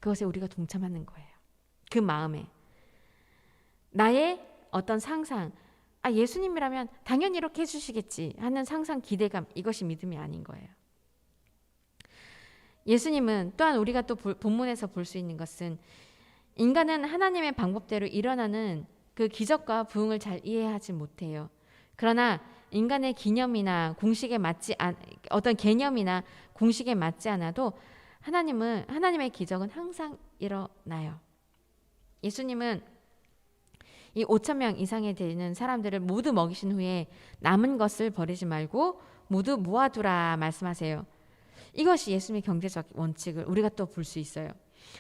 그것에 우리가 동참하는 거예요. 그 마음에 나의 어떤 상상, 예수님이라면 당연히 이렇게 해주시겠지 하는 상상, 기대감, 이것이 믿음이 아닌 거예요. 예수님은 또한 우리가 또 본문에서 볼 수 있는 것은 인간은 하나님의 방법대로 일어나는 그 기적과 부흥을 잘 이해하지 못해요. 그러나 인간의 기념이나 공식에 어떤 개념이나 공식에 맞지 않아도 하나님의 기적은 항상 일어나요. 예수님은 이 5,000명 이상에 되는 사람들을 모두 먹이신 후에 남은 것을 버리지 말고 모두 모아두라 말씀하세요. 이것이 예수님의 경제적 원칙을 우리가 또 볼 수 있어요.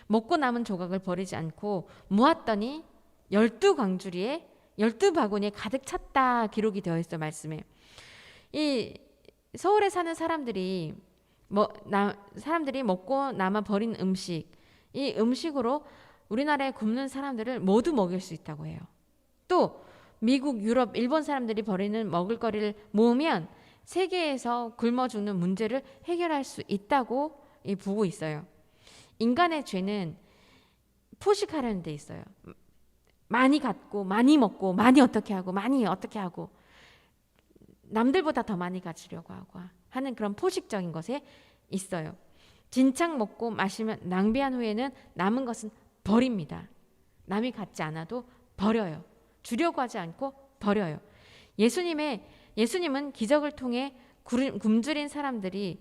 먹고 남은 조각을 버리지 않고 모았더니 12광주리에 12바구니에 가득 찼다 기록이 되어 있어 말씀에. 이 서울에 사는 사람들이 먹고 남아 버린 음식, 이 음식으로 우리나라에 굶는 사람들을 모두 먹일 수 있다고 해요. 또 미국, 유럽, 일본 사람들이 버리는 먹을거리를 모으면 세계에서 굶어 죽는 문제를 해결할 수 있다고 보고 있어요. 인간의 죄는 포식하려는 데 있어요. 많이 갖고 많이 먹고 많이 어떻게 하고 남들보다 더 많이 가지려고 하고 하는 그런 포식적인 것에 있어요. 진창 먹고 마시면 낭비한 후에는 남은 것은 버립니다. 남이 갖지 않아도 버려요. 주려고 하지 않고 버려요. 예수님은 기적을 통해 굶주린 사람들이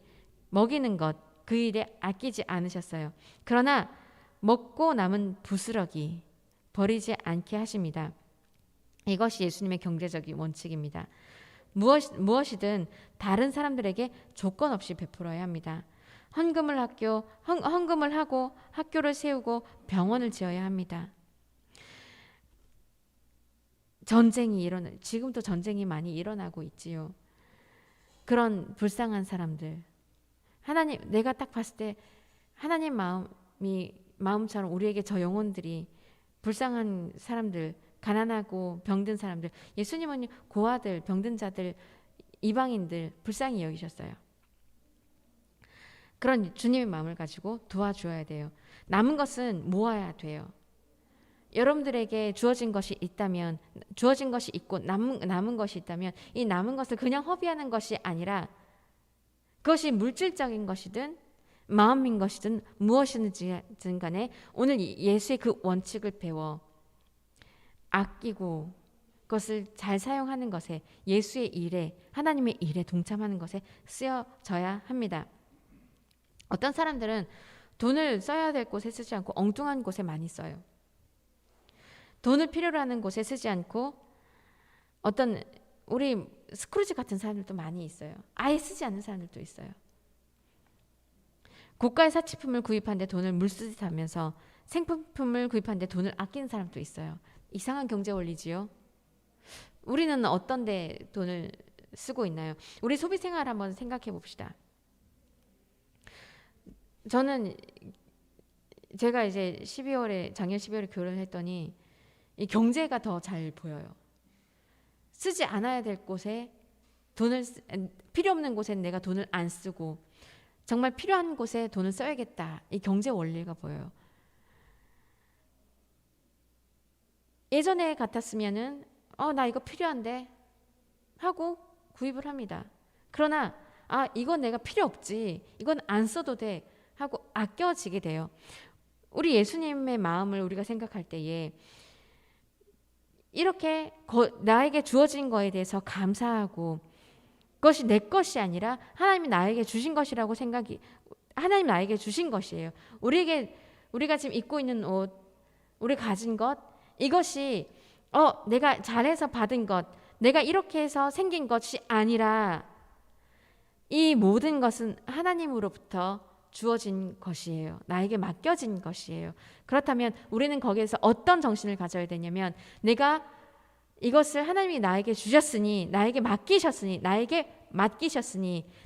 먹이는 것, 그 일에 아끼지 않으셨어요. 그러나 먹고 남은 부스러기 버리지 않게 하십니다. 이것이 예수님의 경제적인 원칙입니다. 무엇이든 다른 사람들에게 조건 없이 베풀어야 합니다. 헌금을 하고 학교를 세우고 병원을 지어야 합니다. 지금도 전쟁이 많이 일어나고 있지요. 그런 불쌍한 사람들, 내가 딱 봤을 때 하나님 마음처럼 우리에게 저 영혼들이 불쌍한 사람들, 가난하고 병든 사람들, 예수님은 고아들, 병든 자들, 이방인들 불쌍히 여기셨어요. 그런 주님의 마음을 가지고 도와줘야 돼요. 남은 것은 모아야 돼요. 여러분들에게 주어진 것이 있다면, 주어진 것이 있고 남은 것이 있다면 이 남은 것을 그냥 허비하는 것이 아니라 그것이 물질적인 것이든 마음인 것이든 무엇이든지 간에 오늘 예수의 그 원칙을 배워 아끼고 그것을 잘 사용하는 것에, 예수의 일에, 하나님의 일에 동참하는 것에 쓰여져야 합니다. 어떤 사람들은 돈을 써야 될 곳에 쓰지 않고 엉뚱한 곳에 많이 써요. 돈을 필요로 하는 곳에 쓰지 않고, 어떤 우리 스크루지 같은 사람들도 많이 있어요. 아예 쓰지 않는 사람들도 있어요. 고가의 사치품을 구입하는데 돈을 물쓰듯하면서 생필품을 구입하는데 돈을 아끼는 사람도 있어요. 이상한 경제 원리지요. 우리는 어떤 데 돈을 쓰고 있나요? 우리 소비 생활 한번 생각해 봅시다. 저는 제가 이제 작년 12월에 결혼을 했더니 이 경제가 더 잘 보여요. 쓰지 않아야 될 곳에 필요 없는 곳에 내가 돈을 안 쓰고 정말 필요한 곳에 돈을 써야겠다. 이 경제 원리가 보여요. 예전에 같았으면은 나 이거 필요한데 하고 구입을 합니다. 그러나 이건 내가 필요 없지, 이건 안 써도 돼 하고 아껴지게 돼요. 우리 예수님의 마음을 우리가 생각할 때에 이렇게 나에게 주어진 거에 대해서 감사하고, 그것이 내 것이 아니라 하나님이 나에게 주신 것이라고 하나님 나에게 주신 것이에요. 우리가 지금 입고 있는 옷, 우리 가진 것, 이것이 내가 잘해서 받은 것, 내가 이렇게 해서 생긴 것이 아니라 이 모든 것은 하나님으로부터 주어진 것이에요. 나에게 맡겨진 것이에요. 그렇다면 우리는 거기에서 어떤 정신을 가져야 되냐면, 내가 이것을 하나님이 나에게 주셨으니, 나에게 맡기셨으니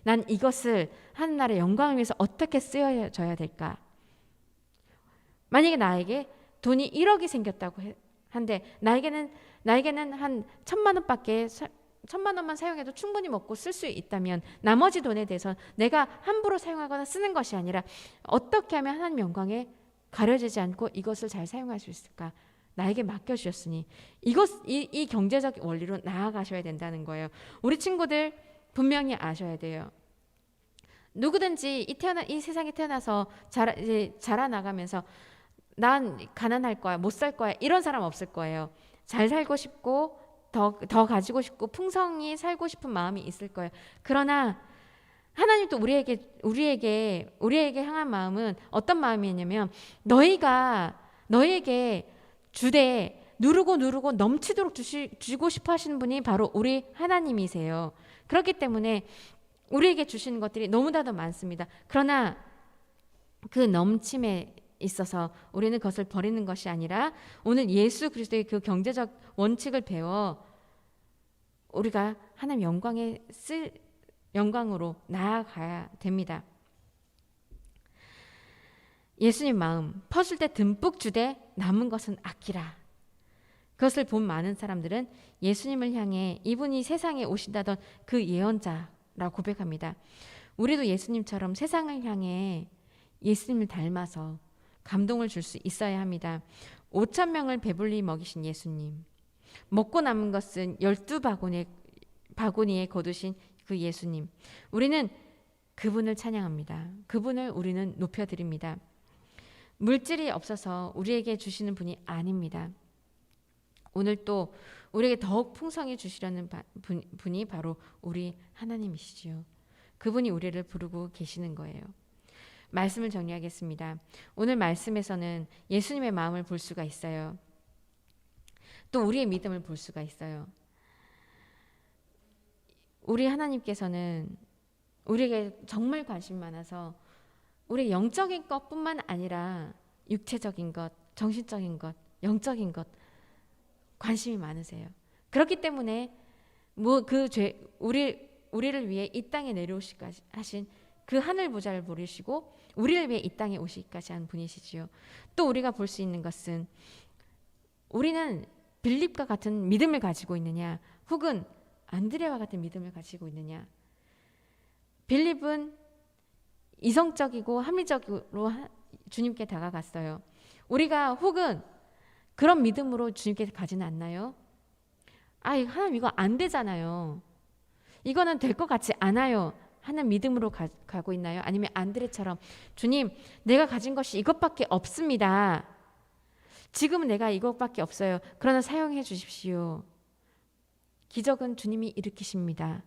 난 이것을 하나님의 영광을 위해서 어떻게 쓰여져야 될까? 만약에 나에게 돈이 1억이 생겼다고 한데 나에게는 한 1,000만 원만 사용해도 충분히 먹고 쓸 수 있다면 나머지 돈에 대해서 내가 함부로 사용하거나 쓰는 것이 아니라 어떻게 하면 하나님 영광에 가려지지 않고 이것을 잘 사용할 수 있을까? 나에게 맡겨주셨으니 이 경제적 원리로 나아가셔야 된다는 거예요. 우리 친구들 분명히 아셔야 돼요. 누구든지 이 세상에 태어나서 자라나가면서 난 가난할 거야, 못 살 거야, 이런 사람 없을 거예요. 잘 살고 싶고 더 가지고 싶고 풍성히 살고 싶은 마음이 있을 거예요. 그러나 하나님도 우리에게 향한 마음은 어떤 마음이냐면, 너에게 주되 누르고 넘치도록 주고 싶어 하시는 분이 바로 우리 하나님이세요. 그렇기 때문에 우리에게 주시는 것들이 너무나도 많습니다. 그러나 그 넘침에 있어서 우리는 그것을 버리는 것이 아니라 오늘 예수 그리스도의 그 경제적 원칙을 배워 우리가 하나님 영광으로 나아가야 됩니다. 예수님 마음, 퍼줄 때 듬뿍 주되 남은 것은 아끼라. 그것을 본 많은 사람들은 예수님을 향해 이분이 세상에 오신다던 그 예언자라고 고백합니다. 우리도 예수님처럼 세상을 향해 예수님을 닮아서 감동을 줄 수 있어야 합니다. 5,000명을 배불리 먹이신 예수님, 먹고 남은 것은 12바구니에 거두신 그 예수님, 우리는 그분을 찬양합니다. 그분을 우리는 높여드립니다. 물질이 없어서 우리에게 주시는 분이 아닙니다. 오늘 또 우리에게 더욱 풍성히 주시려는 분이 바로 우리 하나님이시지요. 그분이 우리를 부르고 계시는 거예요. 말씀을 정리하겠습니다. 오늘 말씀에서는 예수님의 마음을 볼 수가 있어요. 또 우리의 믿음을 볼 수가 있어요. 우리 하나님께서는 우리에게 정말 관심이 많아서 우리 영적인 것뿐만 아니라 육체적인 것, 정신적인 것, 영적인 것 관심이 많으세요. 그렇기 때문에 우리를 위해 이 땅에 내려오시기까지 하신 그 하늘 보좌를 모르시고 우리를 위해 이 땅에 오시기까지 한 분이시지요. 또 우리가 볼 수 있는 것은 우리는 빌립과 같은 믿음을 가지고 있느냐, 혹은 안드레와 같은 믿음을 가지고 있느냐. 빌립은 이성적이고 합리적으로 주님께 다가갔어요. 우리가 혹은 그런 믿음으로 주님께 가지는 않나요? 하나님 이거 안 되잖아요. 이거는 될 것 같지 않아요. 하는 믿음으로 가고 있나요? 아니면 안드레처럼 주님, 내가 가진 것이 이것밖에 없습니다. 지금은 내가 이것밖에 없어요. 그러나 사용해 주십시오. 기적은 주님이 일으키십니다.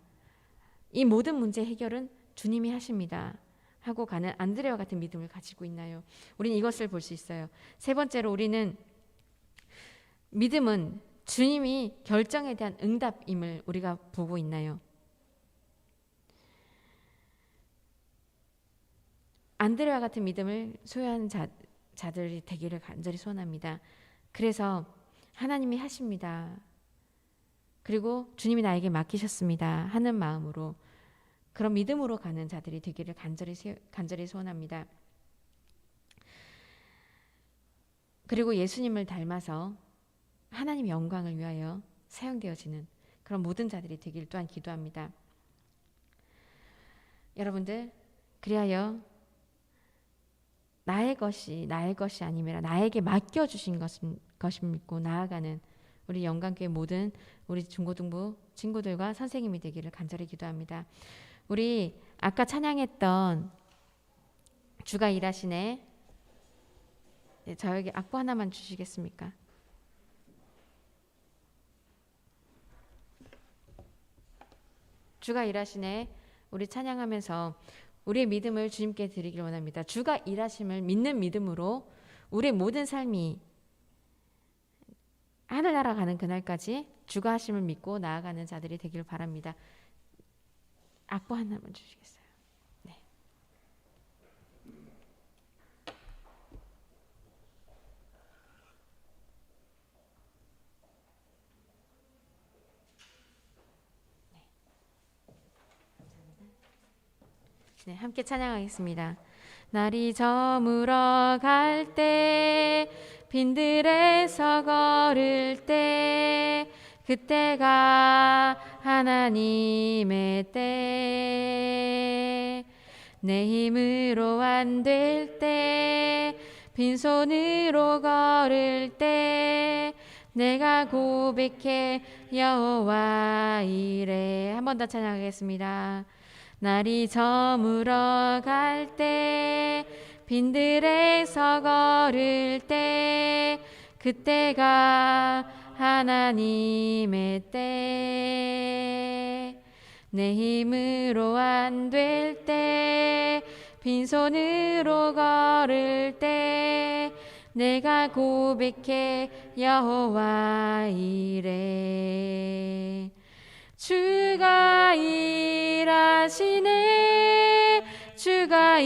이 모든 문제 해결은 주님이 하십니다. 하고 가는 안드레와 같은 믿음을 가지고 있나요? 우리는 이것을 볼 수 있어요. 세 번째로 우리는 믿음은 주님이 결정에 대한 응답임을 우리가 보고 있나요? 안드레와 같은 믿음을 소유하는 자들이 되기를 간절히 소원합니다. 그래서 하나님이 하십니다. 그리고 주님이 나에게 맡기셨습니다. 하는 마음으로 그런 믿음으로 가는 자들이 되기를 간절히 소원합니다. 그리고 예수님을 닮아서 하나님의 영광을 위하여 사용되어지는 그런 모든 자들이 되길 또한 기도합니다. 여러분들, 그리하여 나의 것이 아니라 나에게 맡겨주신 것을 믿고 나아가는 우리 영광교회 모든 우리 중고등부 친구들과 선생님이 되기를 간절히 기도합니다. 우리 아까 찬양했던 주가 일하시네. 네, 저에게 악보 하나만 주시겠습니까? 주가 일하시네. 우리 찬양하면서 우리의 믿음을 주님께 드리길 원합니다. 주가 일하심을 믿는 믿음으로 우리의 모든 삶이 하늘나라 가는 그날까지 주가 하심을 믿고 나아가는 자들이 되길 바랍니다. 악보 하나만 주시겠어요? 네. 네, 함께 찬양하겠습니다. 날이 저물어 갈 때 빈들에서 걸을 때 그때가 하나님의 때 내 힘으로 안 될 때 빈손으로 걸을 때 내가 고백해 여호와 이래. 한 번 더 찬양하겠습니다. 날이 저물어 갈 때 빈들에서 걸을 때 그때가 하나님의 때 내 힘으로 안 될 때 빈손으로 걸을 때 내가 고백해 여호와 이래. 주가 일하시네 주가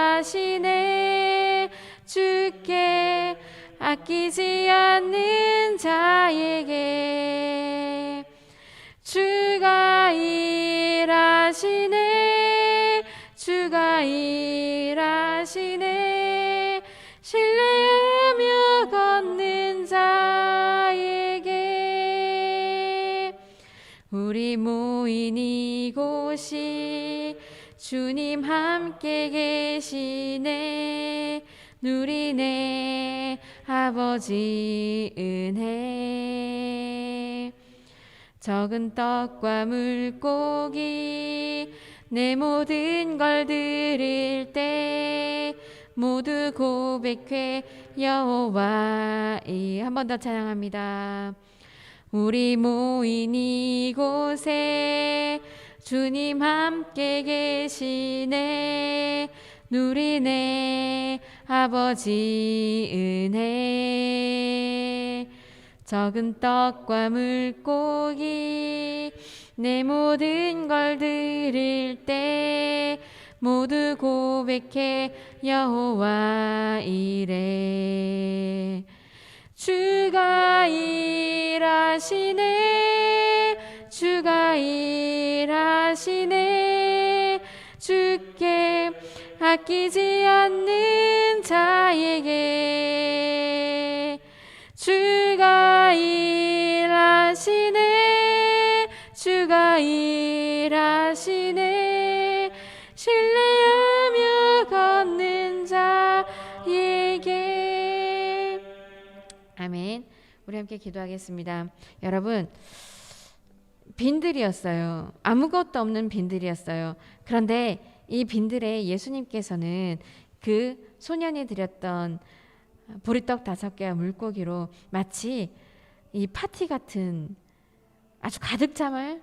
일하시네 주께 아끼지 않는 자에게 주가 일하시네 주가 일하시네 신뢰하며 걷는 자에게 우리 모인 이곳이 주님 함께 계시네 누리네 아버지 은혜 적은 떡과 물고기 내 모든 걸 드릴 때 모두 고백해 여호와 한 번 더 찬양합니다. 우리 모인 이곳에 주님 함께 계시네 누리네 아버지 은혜 적은 떡과 물고기 내 모든 걸 드릴 때 모두 고백해 여호와 이래. 주가 일하시네 주가 일하시네 주께 아끼지 않는 자에게 주가 일하시네 주가 일하시네 신뢰하며 걷는 자에게 아멘. 우리 함께 기도하겠습니다. 여러분, 빈들이었어요. 아무것도 없는 빈들이었어요. 그런데 이 빈들에 예수님께서는 그 소년이 드렸던 보리떡 5개와 물고기로 마치 이 파티 같은 아주 가득 참을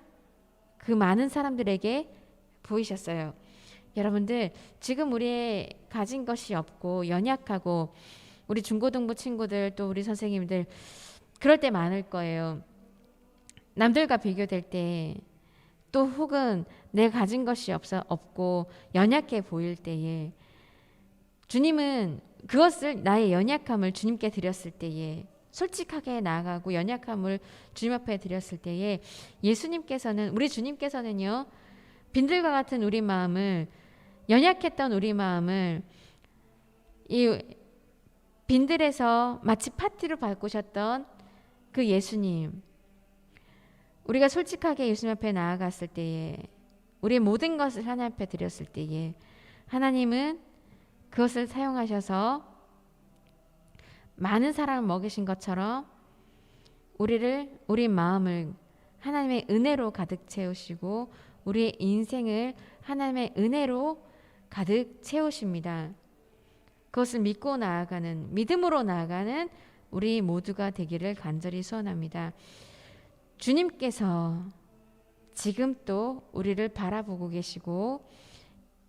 그 많은 사람들에게 보이셨어요. 여러분들, 지금 우리의 가진 것이 없고 연약하고 우리 중고등부 친구들 또 우리 선생님들 그럴 때 많을 거예요. 남들과 비교될 때 또 혹은 내가 가진 것이 없고 연약해 보일 때에 주님은 그것을 나의 연약함을 주님께 드렸을 때에 솔직하게 나아가고 연약함을 주님 앞에 드렸을 때에 예수님께서는 우리 주님께서는요 빈들과 같은 우리 마음을 연약했던 우리 마음을 이 빈들에서 마치 파티로 바꾸셨던 그 예수님 우리가 솔직하게 예수님 앞에 나아갔을 때에 우리의 모든 것을 하나님 앞에 드렸을 때에 하나님은 그것을 사용하셔서 많은 사람을 먹이신 것처럼 우리 마음을 하나님의 은혜로 가득 채우시고 우리의 인생을 하나님의 은혜로 가득 채우십니다. 그것을 믿고 나아가는 믿음으로 나아가는 우리 모두가 되기를 간절히 소원합니다. 주님께서 지금 또 우리를 바라보고 계시고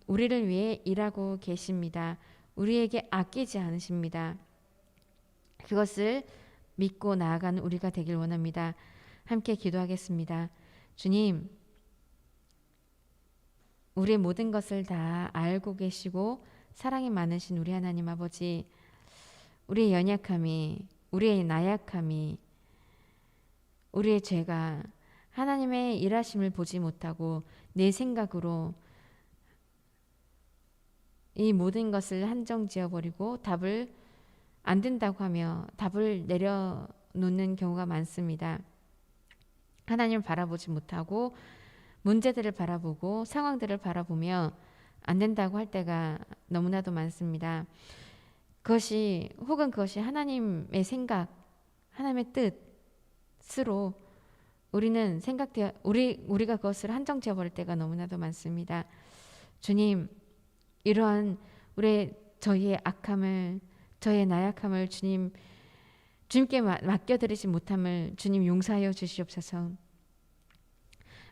우리를 위해 일하고 계십니다. 우리에게 아끼지 않으십니다. 그것을 믿고 나아가는 우리가 되길 원합니다. 함께 기도하겠습니다. 주님, 우리의 모든 것을 다 알고 계시고 사랑이 많으신 우리 하나님 아버지, 우리의 연약함이, 우리의 나약함이, 우리의 죄가 하나님의 일하심을 보지 못하고 내 생각으로 이 모든 것을 한정 지어버리고 답을 안 된다고 하며 답을 내려놓는 경우가 많습니다. 하나님을 바라보지 못하고 문제들을 바라보고 상황들을 바라보며 안 된다고 할 때가 너무나도 많습니다. 그것이 하나님의 생각, 하나님의 뜻으로 우리는 우리가 그것을 한정 지어버릴 때가 너무나도 많습니다. 주님, 이러한 저희의 악함을, 저희의 나약함을 주님께 맡겨드리지 못함을 주님 용서하여 주시옵소서.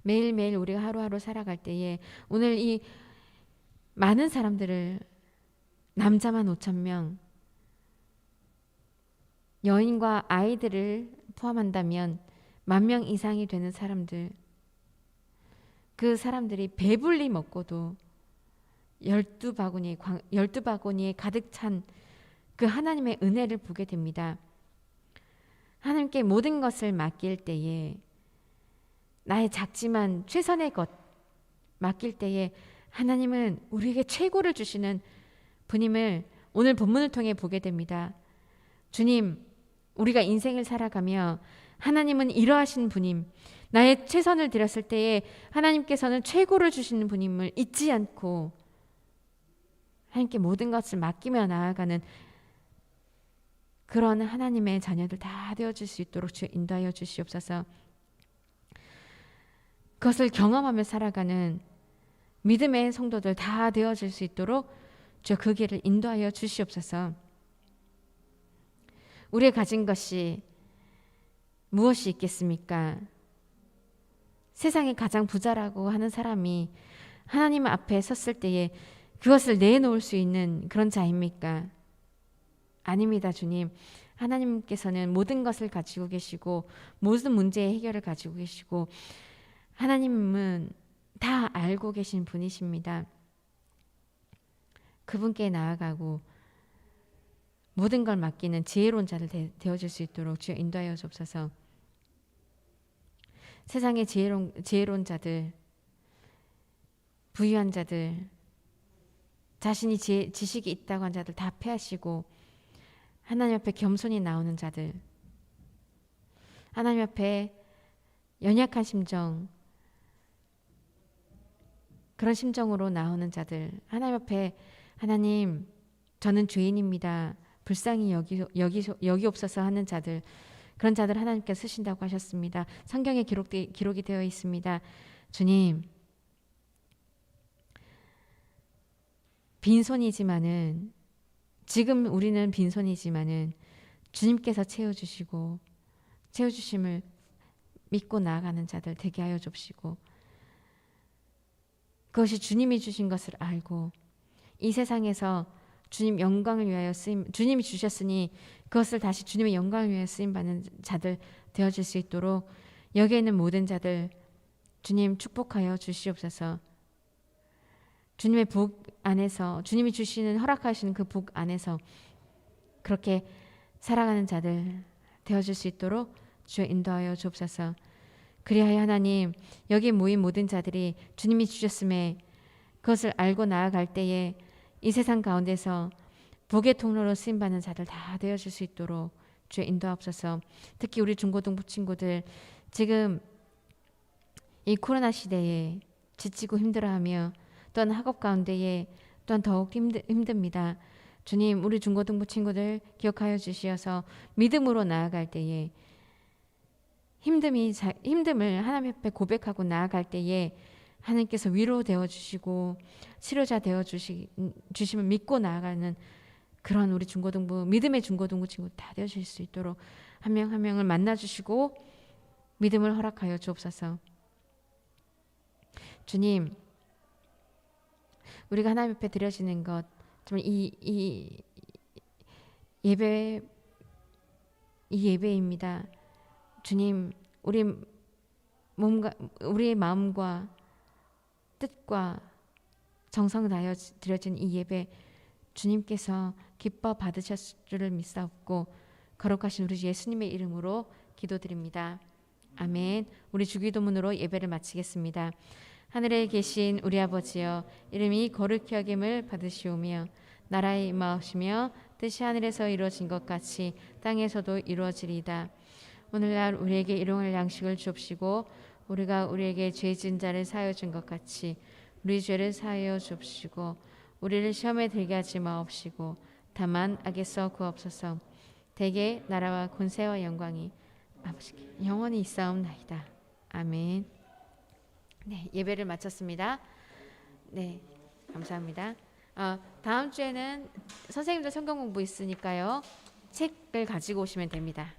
매일매일 우리가 하루하루 살아갈 때에 오늘 이 많은 사람들을 남자만 5,000명, 여인과 아이들을 포함한다면 10,000명 이상이 되는 사람들, 그 사람들이 배불리 먹고도 12바구니에 가득 찬 그 하나님의 은혜를 보게 됩니다. 하나님께 모든 것을 맡길 때에 나의 작지만 최선의 것 맡길 때에 하나님은 우리에게 최고를 주시는 분임을 오늘 본문을 통해 보게 됩니다. 주님, 우리가 인생을 살아가며 하나님은 이러하신 분임, 나의 최선을 드렸을 때에 하나님께서는 최고를 주시는 분임을 잊지 않고 하나님께 모든 것을 맡기며 나아가는 그런 하나님의 자녀들 다 되어줄 수 있도록 주 인도하여 주시옵소서. 그것을 경험하며 살아가는 믿음의 성도들 다 되어줄 수 있도록 주 그 길을 인도하여 주시옵소서. 우리의 가진 것이 무엇이 있겠습니까? 세상에 가장 부자라고 하는 사람이 하나님 앞에 섰을 때에 그것을 내놓을 수 있는 그런 자입니까? 아닙니다, 주님. 하나님께서는 모든 것을 가지고 계시고 모든 문제의 해결을 가지고 계시고 하나님은 다 알고 계신 분이십니다. 그분께 나아가고 모든 걸 맡기는 지혜로운 자들 되어줄 수 있도록 주여 인도하여 주옵소서. 세상의 지혜로운 자들, 부유한 자들, 자신이 지식이 있다고 한 자들 다 패하시고 하나님 앞에 겸손히 나오는 자들, 하나님 앞에 연약한 심정, 그런 심정으로 나오는 자들, 하나님 앞에 하나님, 저는 죄인입니다. 불쌍히 여기옵소서 하는 자들, 그런 자들 하나님께서 쓰신다고 하셨습니다. 성경에 기록이 되어 있습니다. 주님, 빈손이지만은, 지금 우리는 빈손이지만은 주님께서 채워주심을 믿고 나아가는 자들 되게 하여 줍시고, 그것이 주님이 주신 것을 알고 이 세상에서 주님 영광을 위하여 주님이 주셨으니 그것을 다시 주님의 영광을 위하여 쓰임받는 자들 되어질 수 있도록 여기에 있는 모든 자들 주님 축복하여 주시옵소서. 주님의 복 안에서, 주님이 주시는 허락하시는 그 복 안에서 그렇게 살아가는 자들 되어질 수 있도록 주여 인도하여 주옵소서. 그리하여 하나님, 여기 모인 모든 자들이 주님이 주셨음에 그것을 알고 나아갈 때에 이 세상 가운데서 복의 통로로 쓰임받는 자들 다 되어질 수 있도록 주여 인도하옵소서. 특히 우리 중고등부 친구들 지금 이 코로나 시대에 지치고 힘들어하며 또한 학업 가운데에 또한 더욱 힘듭니다. 주님, 우리 중고등부 친구들 기억하여 주시어서 믿음으로 나아갈 때에 힘듦을 하나님 앞에 고백하고 나아갈 때에 하나님께서 위로되어 주시고 치료자 되어 주시면 믿고 나아가는 그런 우리 중고등부, 믿음의 중고등부 친구 다 되어질 수 있도록 한 명 한 명을 만나 주시고 믿음을 허락하여 주옵소서. 주님, 우리가 하나님 앞에 드려지는 것, 정말 이 예배입니다. 주님, 우리의 마음과 뜻과 정성 다하여 드려진 이 예배 주님께서 기뻐 받으셨을 줄을 믿사옵고 거룩하신 우리 예수님의 이름으로 기도드립니다. 아멘. 우리 주기도문으로 예배를 마치겠습니다. 하늘에 계신 우리 아버지여, 이름이 거룩히 여김을 받으시오며 나라의 임하옵시며 뜻이 하늘에서 이루어진 것 같이 땅에서도 이루어지리이다. 오늘날 우리에게 일용할 양식을 주옵시고 우리가 우리에게 죄 지은 자를 사하여 준 것 같이 우리 죄를 사하여 주옵시고 우리를 시험에 들게 하지 마옵시고 다만 악에서 구하옵소서. 대개 나라와 권세와 영광이 아버지께 영원히 있사옵나이다. 아멘. 네, 예배를 마쳤습니다. 네, 감사합니다. 다음 주에는 선생님들 성경 공부 있으니까요. 책을 가지고 오시면 됩니다.